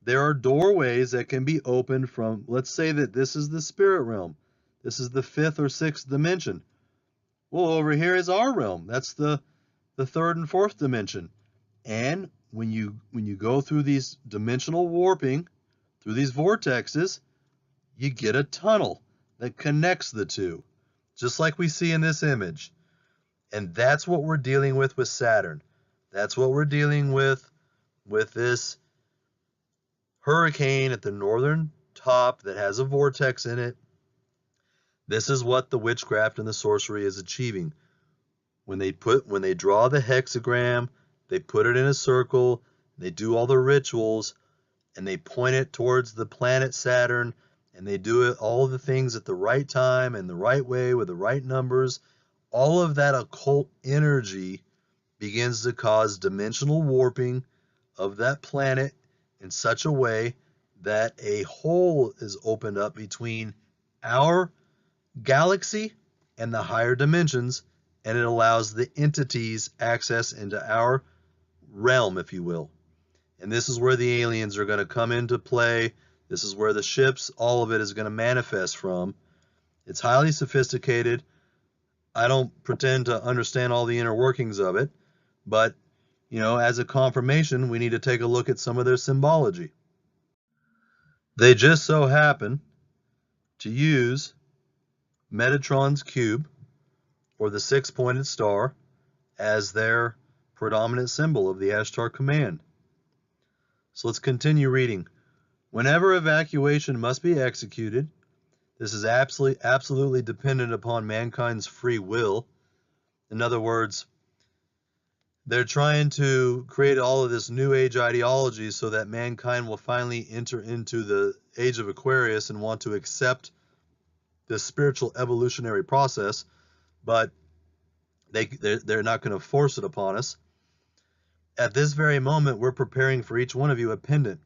there are doorways that can be opened from, let's say that this is the spirit realm. This is the 5th or 6th dimension. Well, over here is our realm. That's the 3rd and 4th dimension. And when you go through these dimensional warping, through these vortexes, you get a tunnel that connects the two, just like we see in this image. And that's what we're dealing with Saturn. That's what we're dealing with this hurricane at the northern top that has a vortex in it. This is what the witchcraft and the sorcery is achieving. When they draw the hexagram, they put it in a circle, they do all the rituals, and they point it towards the planet Saturn, and they do all the things at the right time and the right way with the right numbers. All of that occult energy begins to cause dimensional warping of that planet in such a way that a hole is opened up between our galaxy and the higher dimensions, and it allows the entities access into our realm, if you will. And this is where the aliens are going to come into play. This is where the ships, all of it is going to manifest from. It's highly sophisticated. I don't pretend to understand all the inner workings of it, but, as a confirmation, we need to take a look at some of their symbology. They just so happen to use Metatron's cube, or the 6-pointed star, as their predominant symbol of the Ashtar command. So let's continue reading. Whenever evacuation must be executed, this is absolutely dependent upon mankind's free will. In other words, They're trying to create all of this new age ideology so that mankind will finally enter into the age of Aquarius and want to accept this spiritual evolutionary process, but they're not going to force it upon us. At this very moment, we're preparing for each one of you a pendant.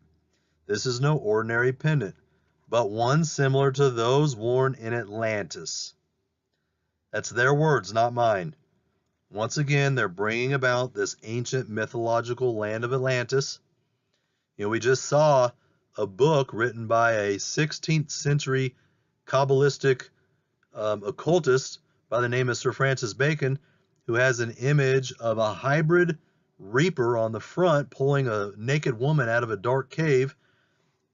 This is no ordinary pendant, but one similar to those worn in Atlantis. That's their words, not mine. Once again, they're bringing about this ancient mythological land of Atlantis. We just saw a book written by a 16th century Kabbalistic occultist by the name of Sir Francis Bacon, who has an image of a hybrid reaper on the front pulling a naked woman out of a dark cave,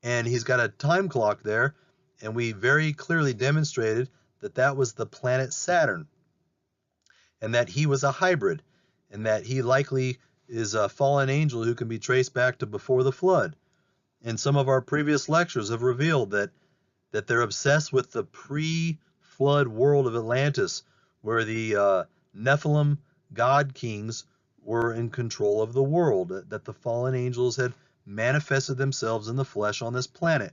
and he's got a time clock there, and we very clearly demonstrated that that was the planet Saturn, and that he was a hybrid, and that he likely is a fallen angel who can be traced back to before the flood. And some of our previous lectures have revealed that they're obsessed with the pre-flood world of Atlantis, where the Nephilim god kings were in control of the world, that the fallen angels had manifested themselves in the flesh on this planet.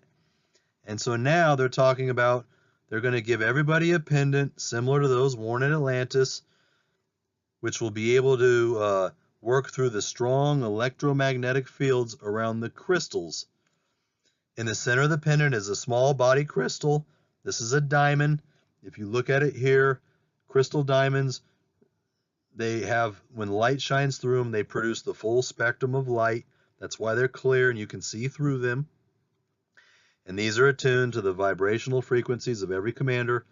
And so now they're talking about they're going to give everybody a pendant similar to those worn in Atlantis, which will be able to work through the strong electromagnetic fields around the crystals. In the center of the pendant is a small body crystal. This is a diamond. If you look at it here, crystal diamonds, they have, when light shines through them, they produce the full spectrum of light. That's why they're clear and you can see through them. And these are attuned to the vibrational frequencies of every commander.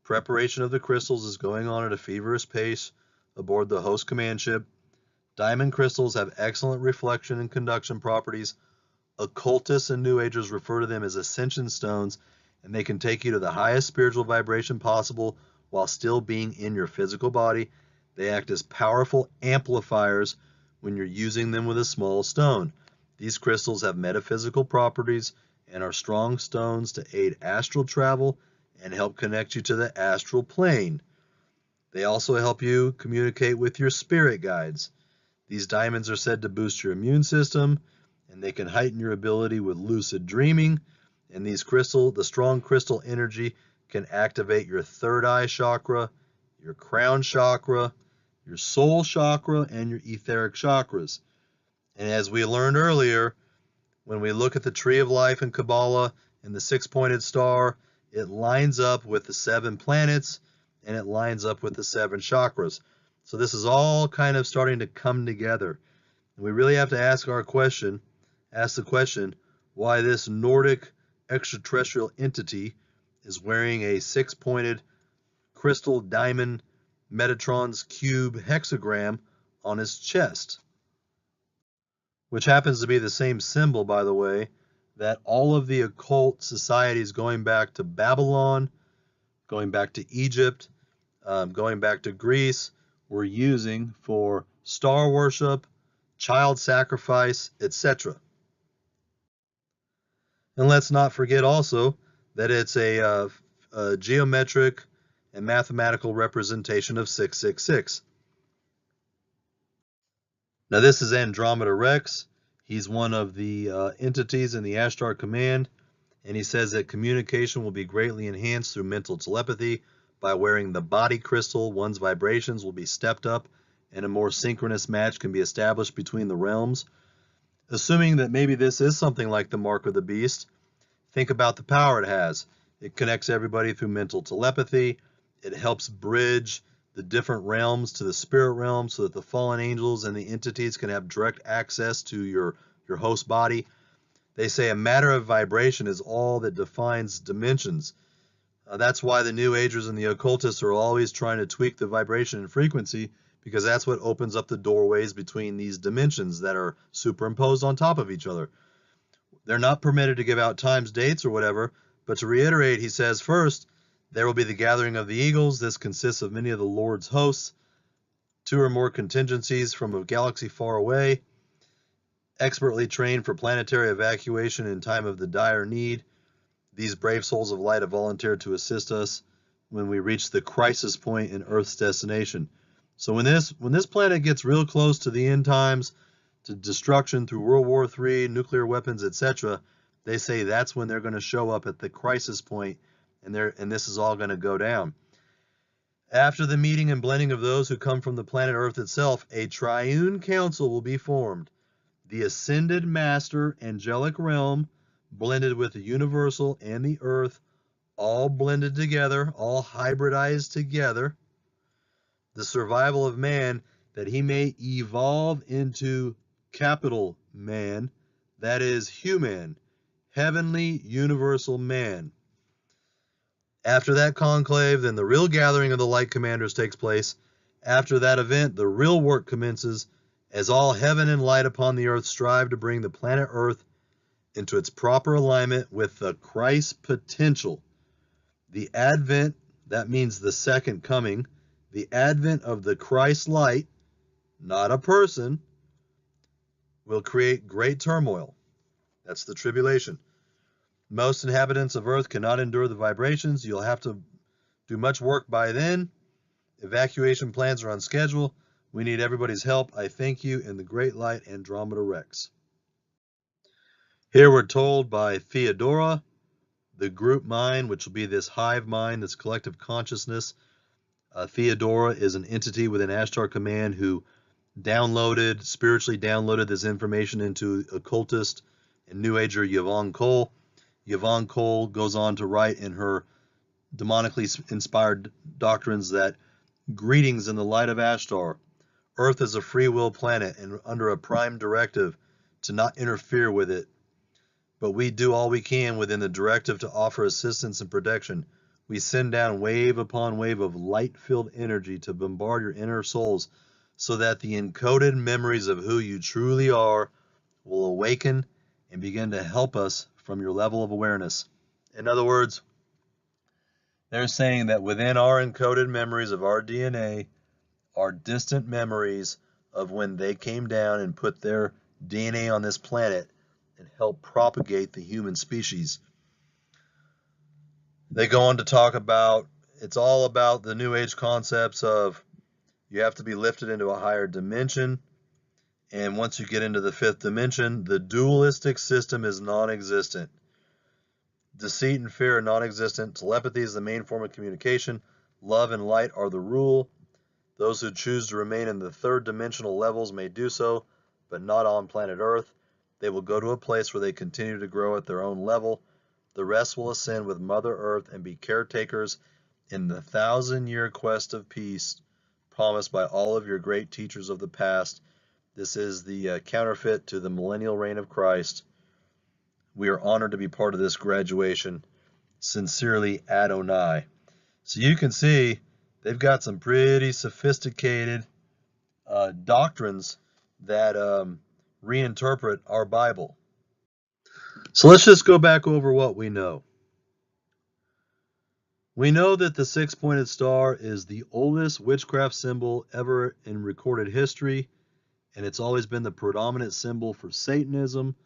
Preparation of the crystals is going on at a feverish pace aboard the host command ship. Diamond crystals have excellent reflection and conduction properties. Occultists and New Agers refer to them as ascension stones, and they can take you to the highest spiritual vibration possible while still being in your physical body. They act as powerful amplifiers when you're using them with a small stone. These crystals have metaphysical properties and are strong stones to aid astral travel and help connect you to the astral plane. They also help you communicate with your spirit guides. These diamonds are said to boost your immune system, and they can heighten your ability with lucid dreaming. And the strong crystal energy can activate your third eye chakra, your crown chakra, your soul chakra, and your etheric chakras. And as we learned earlier, when we look at the tree of life in Kabbalah and the six-pointed star, it lines up with the 7 planets and it lines up with the 7 chakras. So this is all kind of starting to come together. And we really have to ask the question, why this Nordic extraterrestrial entity is wearing a 6-pointed crystal diamond Metatron's cube hexagram on his chest, which happens to be the same symbol, by the way, that all of the occult societies going back to Babylon, going back to Egypt, going back to Greece, were using for star worship, child sacrifice, etc. And let's not forget also that it's a geometric and mathematical representation of 666. Now this is Andromeda Rex. He's one of the entities in the Ashtar Command, and he says that communication will be greatly enhanced through mental telepathy. By wearing the body crystal, one's vibrations will be stepped up, and a more synchronous match can be established between the realms. Assuming that maybe this is something like the Mark of the Beast, think about the power it has. It connects everybody through mental telepathy. It helps bridge the different realms to the spirit realm so that the fallen angels and the entities can have direct access to your host body. They say a matter of vibration is all that defines dimensions. That's why the New Agers and the occultists are always trying to tweak the vibration and frequency, because that's what opens up the doorways between these dimensions that are superimposed on top of each other. They're not permitted to give out times, dates, or whatever, but to reiterate, he says, first, there will be the gathering of the eagles. This consists of many of the Lord's hosts, 2 or more contingencies from a galaxy far away, expertly trained for planetary evacuation in time of the dire need. These brave souls of light have volunteered to assist us when we reach the crisis point in Earth's destination. So when this planet gets real close to the end times, to destruction through World War III, nuclear weapons, etc., they say that's when they're going to show up at the crisis point, and this is all going to go down. After the meeting and blending of those who come from the planet Earth itself, a triune council will be formed. The ascended master angelic realm blended with the universal and the earth, all blended together, all hybridized together. The survival of man, that he may evolve into capital man, that is human, heavenly universal man. After that conclave, then the real gathering of the light commanders takes place. After that event, the real work commences, as all heaven and light upon the earth strive to bring the planet Earth into its proper alignment with the Christ potential. The advent, that means the second coming, the advent of the Christ light, not a person, will create great turmoil. That's the tribulation. Most inhabitants of Earth cannot endure the vibrations. You'll have to do much work by then. Evacuation plans are on schedule. We need everybody's help. I thank you in the great light Andromeda Rex. Here we're told by Theodora, the group mind, which will be this hive mind, this collective consciousness. Theodora is an entity within Ashtar Command who spiritually downloaded this information into occultist and New Ager Yvonne Cole. Yvonne Cole goes on to write in her demonically inspired doctrines that greetings in the light of Ashtar. Earth is a free will planet and under a prime directive to not interfere with it. But we do all we can within the directive to offer assistance and protection. We send down wave upon wave of light-filled energy to bombard your inner souls so that the encoded memories of who you truly are will awaken and begin to help us from your level of awareness. In other words, they're saying that within our encoded memories of our DNA are distant memories of when they came down and put their DNA on this planet and helped propagate the human species. They go on to talk about, it's all about the New Age concepts of you have to be lifted into a higher dimension. And once you get into the fifth dimension, the dualistic system is non-existent. Deceit and fear are non-existent. Telepathy is the main form of communication. Love and light are the rule. Those who choose to remain in the third dimensional levels may do so, but not on planet Earth. They will go to a place where they continue to grow at their own level. The rest will ascend with Mother Earth and be caretakers in the 1,000-year quest of peace promised by all of your great teachers of the past. This is the counterfeit to the millennial reign of Christ. We are honored to be part of this graduation. Sincerely, Adonai. So you can see they've got some pretty sophisticated doctrines that reinterpret our Bible. So let's just go back over what we know. We know that the six-pointed star is the oldest witchcraft symbol ever in recorded history, and it's always been the predominant symbol for Satanism,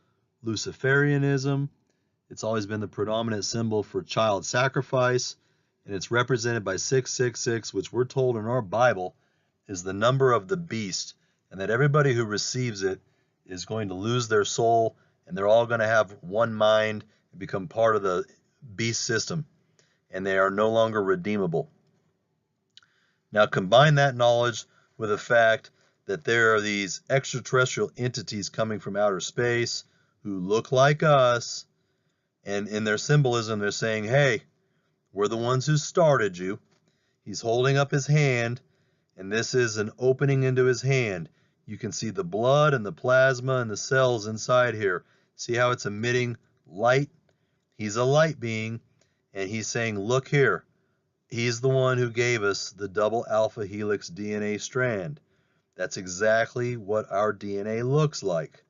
Luciferianism. It's always been the predominant symbol for child sacrifice, and it's represented by 666, which we're told in our Bible is the number of the beast, and that everybody who receives it is going to lose their soul, and they're all going to have one mind and become part of the beast system, and they are no longer redeemable. Now combine that knowledge with the fact that there are these extraterrestrial entities coming from outer space who look like us, and in their symbolism they're saying, hey, we're the ones who started you. He's holding up his hand, and this is an opening into his hand. You can see the blood and the plasma and the cells inside here. See how it's emitting light? He's a light being, and he's saying, look here. He's the one who gave us the double alpha helix DNA strand. That's exactly what our DNA looks like.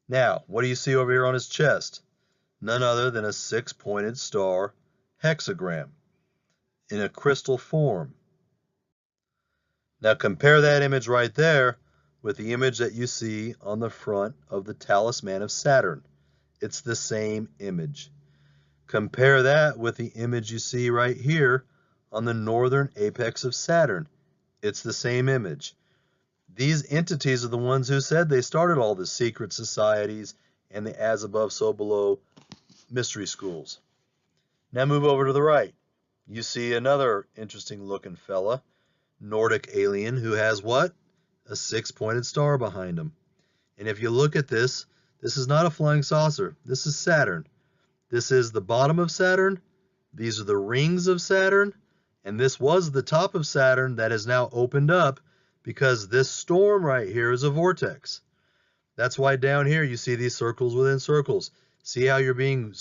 Now, what do you see over here on his chest? None other than a six-pointed star hexagram in a crystal form. Now compare that image right there with the image that you see on the front of the talisman of Saturn. It's the same image. Compare that with the image you see right here on the northern apex of Saturn. It's the same image. These entities are the ones who said they started all the secret societies and the as above, so below mystery schools. Now move over to the right. You see another interesting looking fella, Nordic alien, who has what? A six-pointed star behind him. And if you look at this, this is not a flying saucer. This is Saturn. This is the bottom of Saturn. These are the rings of Saturn. And this was the top of Saturn that is now opened up because this storm right here is a vortex. That's why down here you see these circles within circles. See how you're being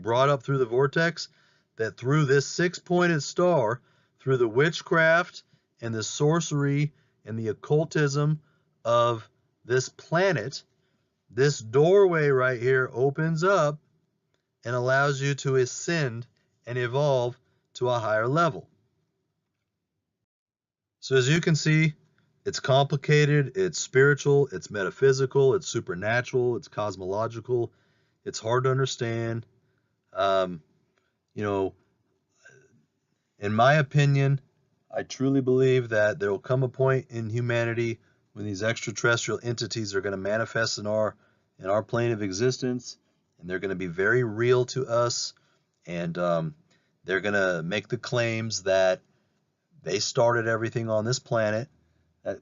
brought up through the vortex? That through this six-pointed star, through the witchcraft and the sorcery and the occultism of this planet, this doorway right here opens up and allows you to ascend and evolve to a higher level. So as you can see, it's complicated, it's spiritual, it's metaphysical, it's supernatural, it's cosmological, it's hard to understand. You know, in my opinion, I truly believe that there will come a point in humanity when these extraterrestrial entities are going to manifest in our plane of existence, and they're going to be very real to us, and they're going to make the claims that they started everything on this planet.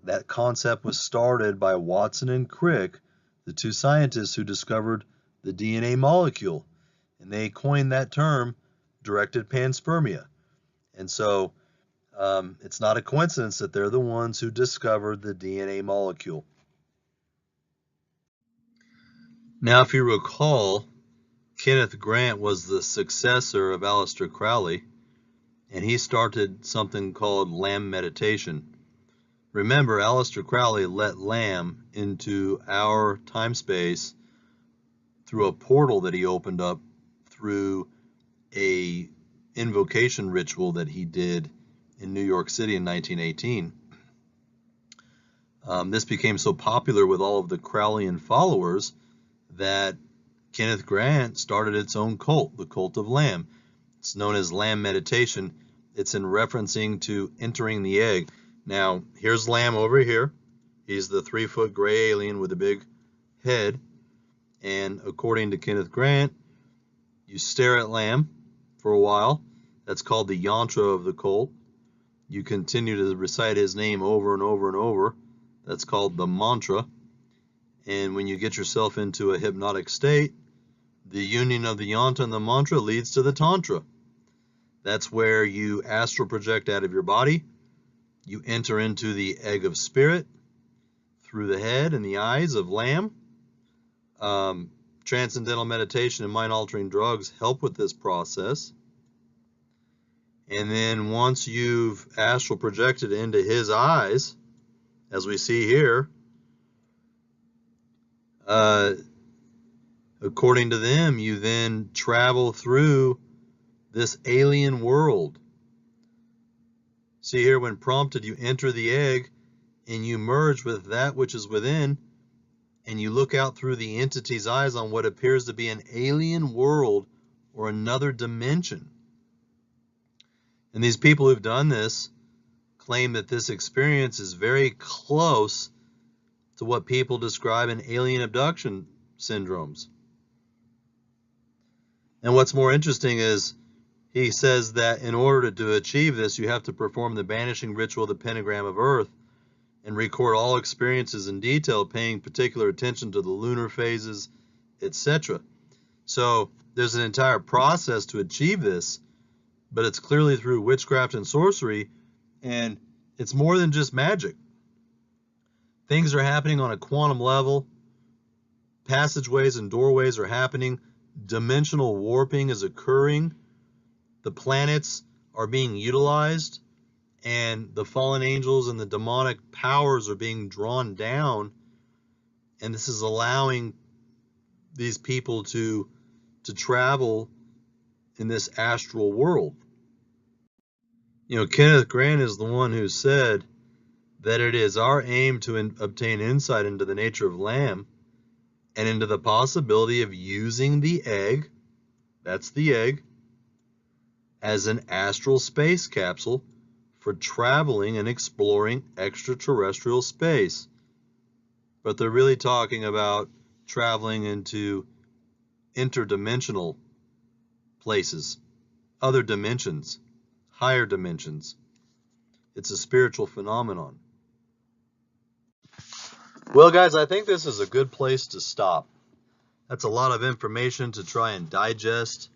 That concept was started by Watson and Crick, the two scientists who discovered the DNA molecule, and they coined that term directed panspermia. And so it's not a coincidence that they're the ones who discovered the DNA molecule. Now, if you recall, Kenneth Grant was the successor of Aleister Crowley, and he started something called Lamb meditation. Remember, Aleister Crowley let Lamb into our time-space through a portal that he opened up through a invocation ritual that he did in New York City in 1918. This became so popular with all of the Crowleyan followers that Kenneth Grant started its own cult, the cult of Lamb. It's known as Lamb meditation. It's in referencing to entering the egg. Now, here's Lamb over here. He's the 3-foot gray alien with a big head. And according to Kenneth Grant, you stare at Lamb for a while. That's called the yantra of the cult. You continue to recite his name over and over and over. That's called the mantra. And when you get yourself into a hypnotic state, the union of the yantra and the mantra leads to the tantra. That's where you astral project out of your body. You enter into the egg of spirit through the head and the eyes of Lamb. Transcendental meditation and mind-altering drugs help with this process. And then once you've astral projected into his eyes, as we see here, according to them, you then travel through this alien world. See here, when prompted, you enter the egg and you merge with that which is within, and you look out through the entity's eyes on what appears to be an alien world or another dimension. And these people who've done this claim that this experience is very close to what people describe in alien abduction syndromes. And what's more interesting is he says that in order to achieve this, you have to perform the banishing ritual of the pentagram of Earth and record all experiences in detail, paying particular attention to the lunar phases, etc. So there's an entire process to achieve this, but it's clearly through witchcraft and sorcery, and it's more than just magic. Things are happening on a quantum level. Passageways and doorways are happening. Dimensional warping is occurring. The planets are being utilized, and the fallen angels and the demonic powers are being drawn down, and this is allowing these people to travel in this astral world. You know, Kenneth Grant is the one who said that it is our aim to obtain insight into the nature of Lamb and into the possibility of using the egg, that's the egg, as an astral space capsule for traveling and exploring extraterrestrial space. But they're really talking about traveling into interdimensional places, other dimensions, higher dimensions. It's a spiritual phenomenon. Well, guys, I think this is a good place to stop. That's a lot of information to try and digest.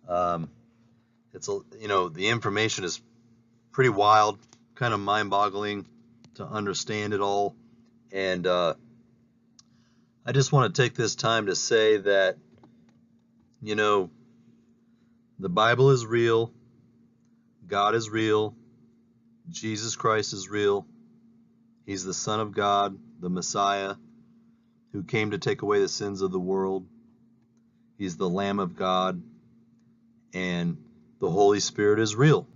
The information is pretty wild, kind of mind-boggling to understand it all. And I just want to take this time to say that, the Bible is real, God is real, Jesus Christ is real. He's the Son of God, the Messiah, who came to take away the sins of the world. He's the Lamb of God, and the Holy Spirit is real.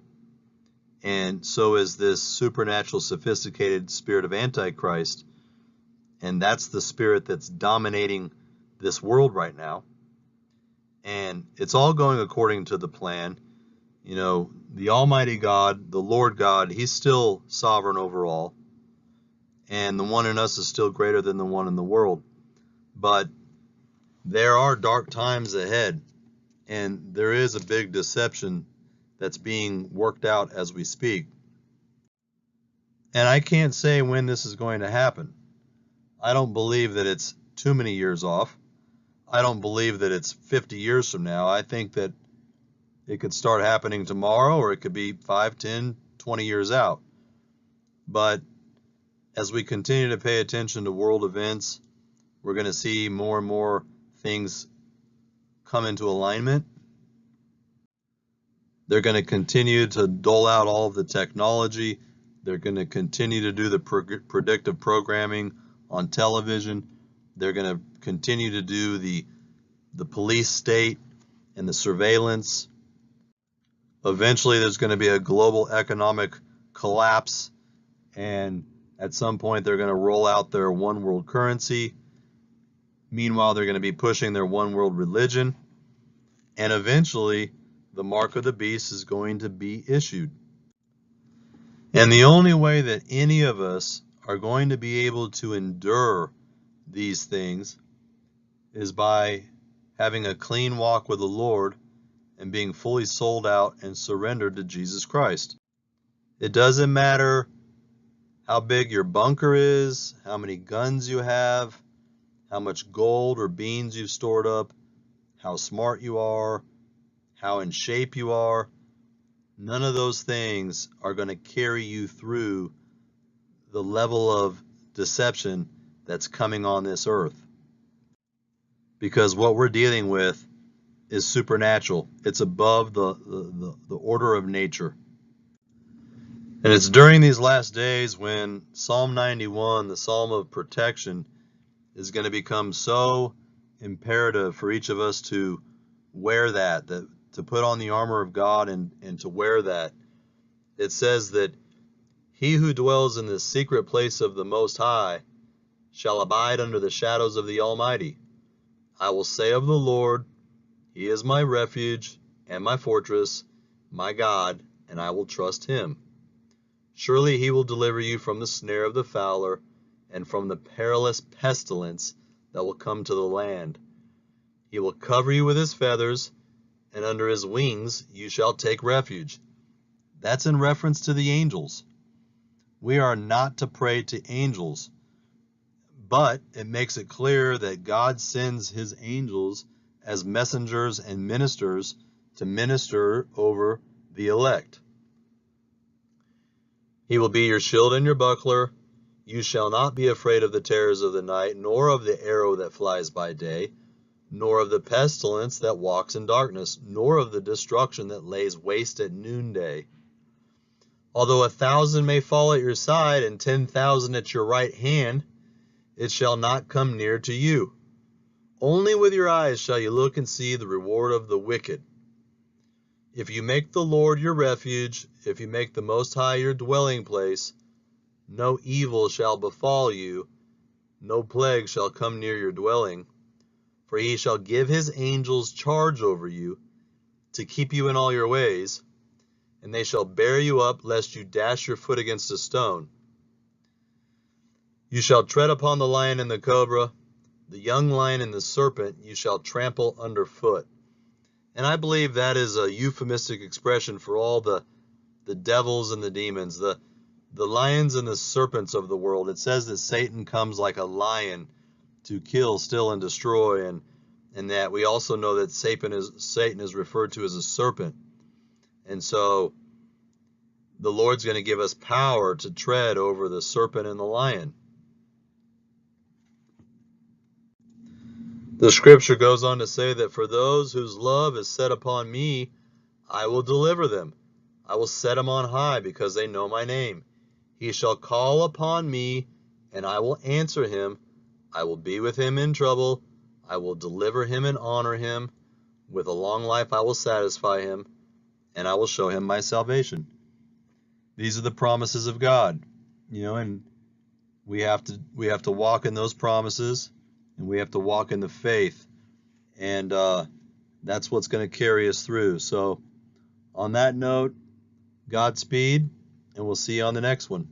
And so is this supernatural, sophisticated spirit of Antichrist. And that's the spirit that's dominating this world right now. And it's all going according to the plan. The Almighty God, the Lord God, He's still sovereign over all. And the one in us is still greater than the one in the world. But there are dark times ahead. And there is a big deception that's being worked out as we speak. And I can't say when this is going to happen. I don't believe that it's too many years off. I don't believe that it's 50 years from now. I think that it could start happening tomorrow, or it could be 5, 10, 20 years out. But as we continue to pay attention to world events, we're going to see more and more things come into alignment. They're going to continue to dole out all of the technology. They're going to continue to do the predictive programming on television. They're going to continue to do the police state and the surveillance. Eventually, there's going to be a global economic collapse, and at some point, they're going to roll out their one world currency. Meanwhile, they're going to be pushing their one world religion, and eventually, the mark of the beast is going to be issued. And the only way that any of us are going to be able to endure these things is by having a clean walk with the Lord and being fully sold out and surrendered to Jesus Christ. It doesn't matter how big your bunker is, how many guns you have, how much gold or beans you've stored up, how smart you are, how in shape you are. None of those things are going to carry you through the level of deception that's coming on this earth. Because what we're dealing with is supernatural. It's above the order of nature. And it's during these last days when Psalm 91, the Psalm of protection, is going to become so imperative for each of us to wear that to put on the armor of God and to wear that. It says that he who dwells in the secret place of the Most High shall abide under the shadows of the Almighty. I will say of the Lord, He is my refuge and my fortress, my God, and I will trust Him. Surely He will deliver you from the snare of the fowler and from the perilous pestilence that will come to the land. He will cover you with His feathers, and under His wings you shall take refuge. That's in reference to the angels. We are not to pray to angels, but it makes it clear that God sends His angels as messengers and ministers to minister over the elect. He will be your shield and your buckler. You shall not be afraid of the terrors of the night, nor of the arrow that flies by day, nor of the pestilence that walks in darkness, nor of the destruction that lays waste at noonday. Although 1,000 may fall at your side and 10,000 at your right hand, it shall not come near to you. Only with your eyes shall you look and see the reward of the wicked. If you make the Lord your refuge, if you make the Most High your dwelling place, no evil shall befall you, no plague shall come near your dwelling. For He shall give His angels charge over you, to keep you in all your ways. and they shall bear you up, lest you dash your foot against a stone. You shall tread upon the lion and the cobra, the young lion and the serpent you shall trample underfoot. And I believe that is a euphemistic expression for all the devils and the demons, the lions and the serpents of the world. It says that Satan comes like a lion to kill, steal, and destroy, and that we also know that Satan is referred to as a serpent. And so the Lord's going to give us power to tread over the serpent and the lion. The scripture goes on to say that for those whose love is set upon me, I will deliver them. I will set them on high because they know my name. He shall call upon me, and I will answer him. I will be with him in trouble. I will deliver him and honor him. With a long life I will satisfy him, and I will show him my salvation. These are the promises of God, and we have to walk in those promises, and we have to walk in the faith, and that's what's going to carry us through. So on that note, Godspeed, and we'll see you on the next one.